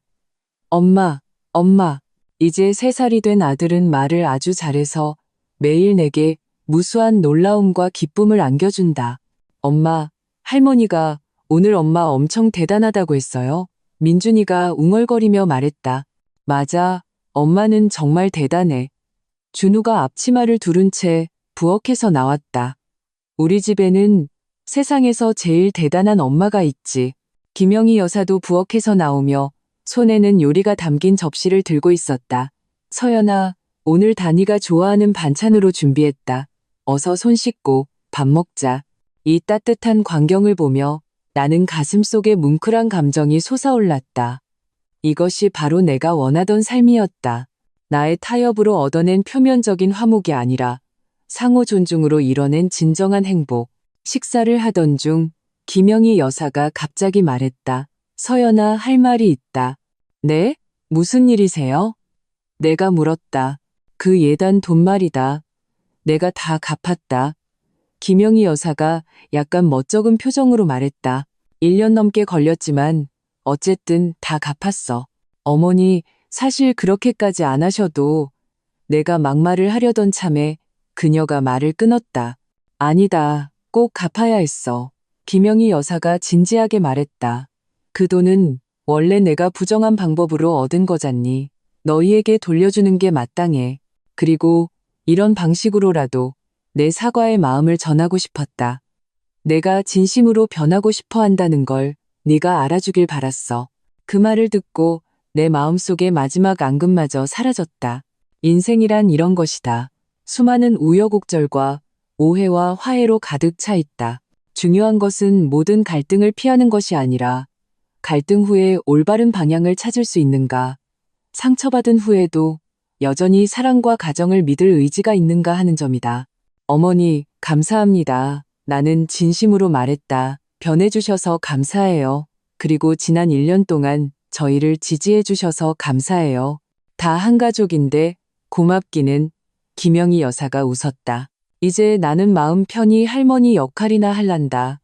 엄마, 엄마, 이제 3살이 된 아들은 말을 아주 잘해서 매일 내게 무수한 놀라움과 기쁨을 안겨준다. 엄마, 할머니가 오늘 엄마 엄청 대단하다고 했어요. 민준이가 웅얼거리며 말했다. 맞아, 엄마는 정말 대단해. 준우가 앞치마를 두른 채 부엌에서 나왔다. 우리 집에는 세상에서 제일 대단한 엄마가 있지. 김영희 여사도 부엌에서 나오며 손에는 요리가 담긴 접시를 들고 있었다. 서연아, 오늘 다니가 좋아하는 반찬으로 준비했다. 어서 손 씻고 밥 먹자. 이 따뜻한 광경을 보며 나는 가슴속에 뭉클한 감정이 솟아올랐다. 이것이 바로 내가 원하던 삶이었다. 나의 타협으로 얻어낸 표면적인 화목이 아니라 상호 존중으로 이뤄낸 진정한 행복. 식사를 하던 중 김영희 여사가 갑자기 말했다. 서연아, 할 말이 있다. 네? 무슨 일이세요? 내가 물었다. 그 예단 돈 말이다. 내가 다 갚았다. 김영희 여사가 약간 멋쩍은 표정으로 말했다. 1년 넘게 걸렸지만 어쨌든 다 갚았어. 어머니, 사실 그렇게까지 안 하셔도. 내가 막말을 하려던 참에 그녀가 말을 끊었다. 아니다. 꼭 갚아야 했어. 김영희 여사가 진지하게 말했다. 그 돈은 원래 내가 부정한 방법으로 얻은 거잖니. 너희에게 돌려주는 게 마땅해. 그리고 이런 방식으로라도 내 사과의 마음을 전하고 싶었다. 내가 진심으로 변하고 싶어 한다는 걸 네가 알아주길 바랐어. 그 말을 듣고 내 마음속의 마지막 앙금마저 사라졌다. 인생이란 이런 것이다. 수많은 우여곡절과 오해와 화해로 가득 차 있다. 중요한 것은 모든 갈등을 피하는 것이 아니라 갈등 후에 올바른 방향을 찾을 수 있는가, 상처받은 후에도 여전히 사랑과 가정을 믿을 의지가 있는가 하는 점이다. 어머니, 감사합니다. 나는 진심으로 말했다. 변해주셔서 감사해요. 그리고 지난 1년 동안 저희를 지지해주셔서 감사해요. 다 한 가족인데 고맙기는. 김영희 여사가 웃었다. 이제 나는 마음 편히 할머니 역할이나 할란다.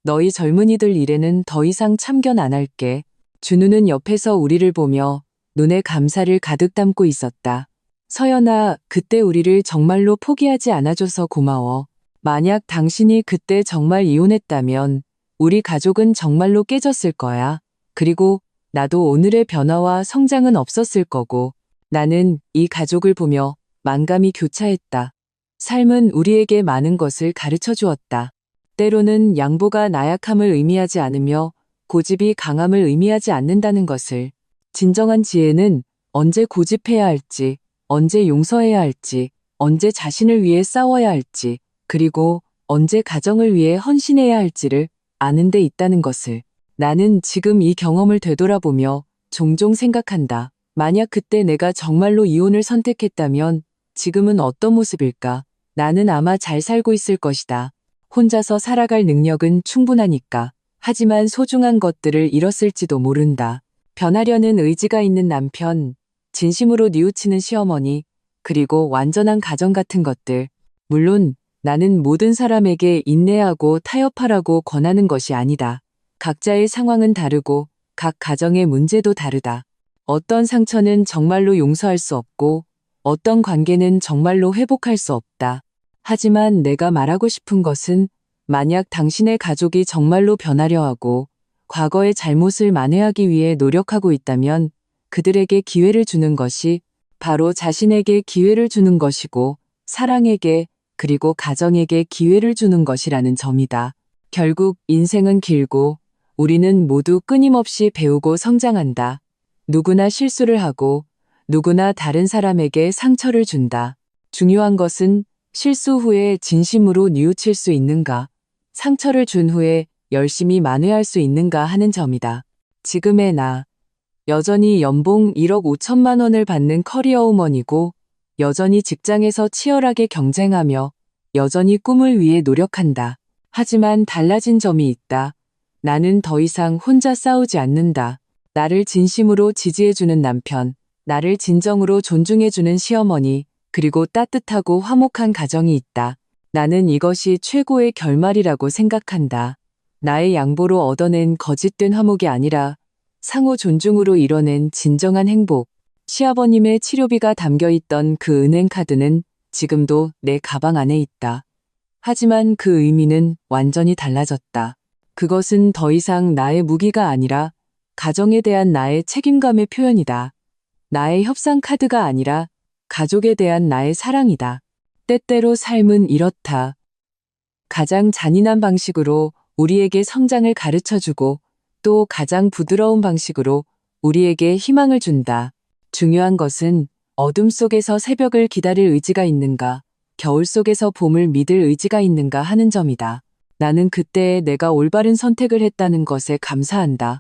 너희 젊은이들 일에는 더 이상 참견 안 할게. 준우는 옆에서 우리를 보며 눈에 감사를 가득 담고 있었다. 서연아, 그때 우리를 정말로 포기하지 않아줘서 고마워. 만약 당신이 그때 정말 이혼했다면 우리 가족은 정말로 깨졌을 거야. 그리고 나도 오늘의 변화와 성장은 없었을 거고. 나는 이 가족을 보며 만감이 교차했다. 삶은 우리에게 많은 것을 가르쳐 주었다. 때로는 양보가 나약함을 의미하지 않으며 고집이 강함을 의미하지 않는다는 것을. 진정한 지혜는 언제 고집해야 할지, 언제 용서해야 할지, 언제 자신을 위해 싸워야 할지, 그리고 언제 가정을 위해 헌신해야 할지를 아는 데 있다는 것을. 나는 지금 이 경험을 되돌아보며 종종 생각한다. 만약 그때 내가 정말로 이혼을 선택했다면 지금은 어떤 모습일까? 나는 아마 잘 살고 있을 것이다. 혼자서 살아갈 능력은 충분하니까. 하지만 소중한 것들을 잃었을지도 모른다. 변하려는 의지가 있는 남편, 진심으로 뉘우치는 시어머니, 그리고 완전한 가정 같은 것들. 물론 나는 모든 사람에게 인내하고 타협하라고 권하는 것이 아니다. 각자의 상황은 다르고 각 가정의 문제도 다르다. 어떤 상처는 정말로 용서할 수 없고 어떤 관계는 정말로 회복할 수 없다. 하지만 내가 말하고 싶은 것은 만약 당신의 가족이 정말로 변하려 하고 과거의 잘못을 만회하기 위해 노력하고 있다면 그들에게 기회를 주는 것이 바로 자신에게 기회를 주는 것이고 사랑에게 그리고 가정에게 기회를 주는 것이라는 점이다. 결국 인생은 길고 우리는 모두 끊임없이 배우고 성장한다. 누구나 실수를 하고 누구나 다른 사람에게 상처를 준다. 중요한 것은 실수 후에 진심으로 뉘우칠 수 있는가, 상처를 준 후에 열심히 만회할 수 있는가 하는 점이다. 지금의 나, 여전히 연봉 1억 5천만 원을 받는 커리어우먼이고 여전히 직장에서 치열하게 경쟁하며 여전히 꿈을 위해 노력한다. 하지만 달라진 점이 있다. 나는 더 이상 혼자 싸우지 않는다. 나를 진심으로 지지해주는 남편, 나를 진정으로 존중해주는 시어머니, 그리고 따뜻하고 화목한 가정이 있다. 나는 이것이 최고의 결말이라고 생각한다. 나의 양보로 얻어낸 거짓된 화목이 아니라 상호 존중으로 이뤄낸 진정한 행복. 시아버님의 치료비가 담겨있던 그 은행 카드는 지금도 내 가방 안에 있다. 하지만 그 의미는 완전히 달라졌다. 그것은 더 이상 나의 무기가 아니라 가정에 대한 나의 책임감의 표현이다. 나의 협상 카드가 아니라 가족에 대한 나의 사랑이다. 때때로 삶은 이렇다. 가장 잔인한 방식으로 우리에게 성장을 가르쳐주고 또 가장 부드러운 방식으로 우리에게 희망을 준다. 중요한 것은 어둠 속에서 새벽을 기다릴 의지가 있는가, 겨울 속에서 봄을 믿을 의지가 있는가 하는 점이다. 나는 그때 내가 올바른 선택을 했다는 것에 감사한다.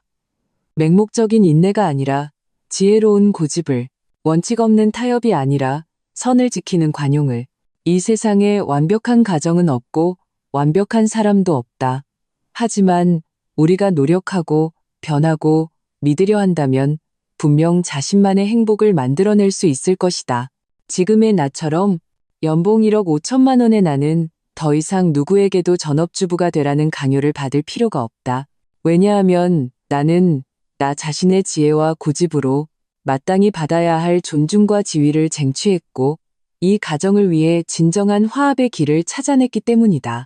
맹목적인 인내가 아니라 지혜로운 고집을, 원칙 없는 타협이 아니라 선을 지키는 관용을. 이 세상에 완벽한 가정은 없고 완벽한 사람도 없다. 하지만 우리가 노력하고 변하고 믿으려 한다면 분명 자신만의 행복을 만들어낼 수 있을 것이다. 지금의 나처럼 연봉 1억 5천만 원의 나는 더 이상 누구에게도 전업주부가 되라는 강요를 받을 필요가 없다. 왜냐하면 나는 나 자신의 지혜와 고집으로 마땅히 받아야 할 존중과 지위를 쟁취했고 이 가정을 위해 진정한 화합의 길을 찾아냈기 때문이다.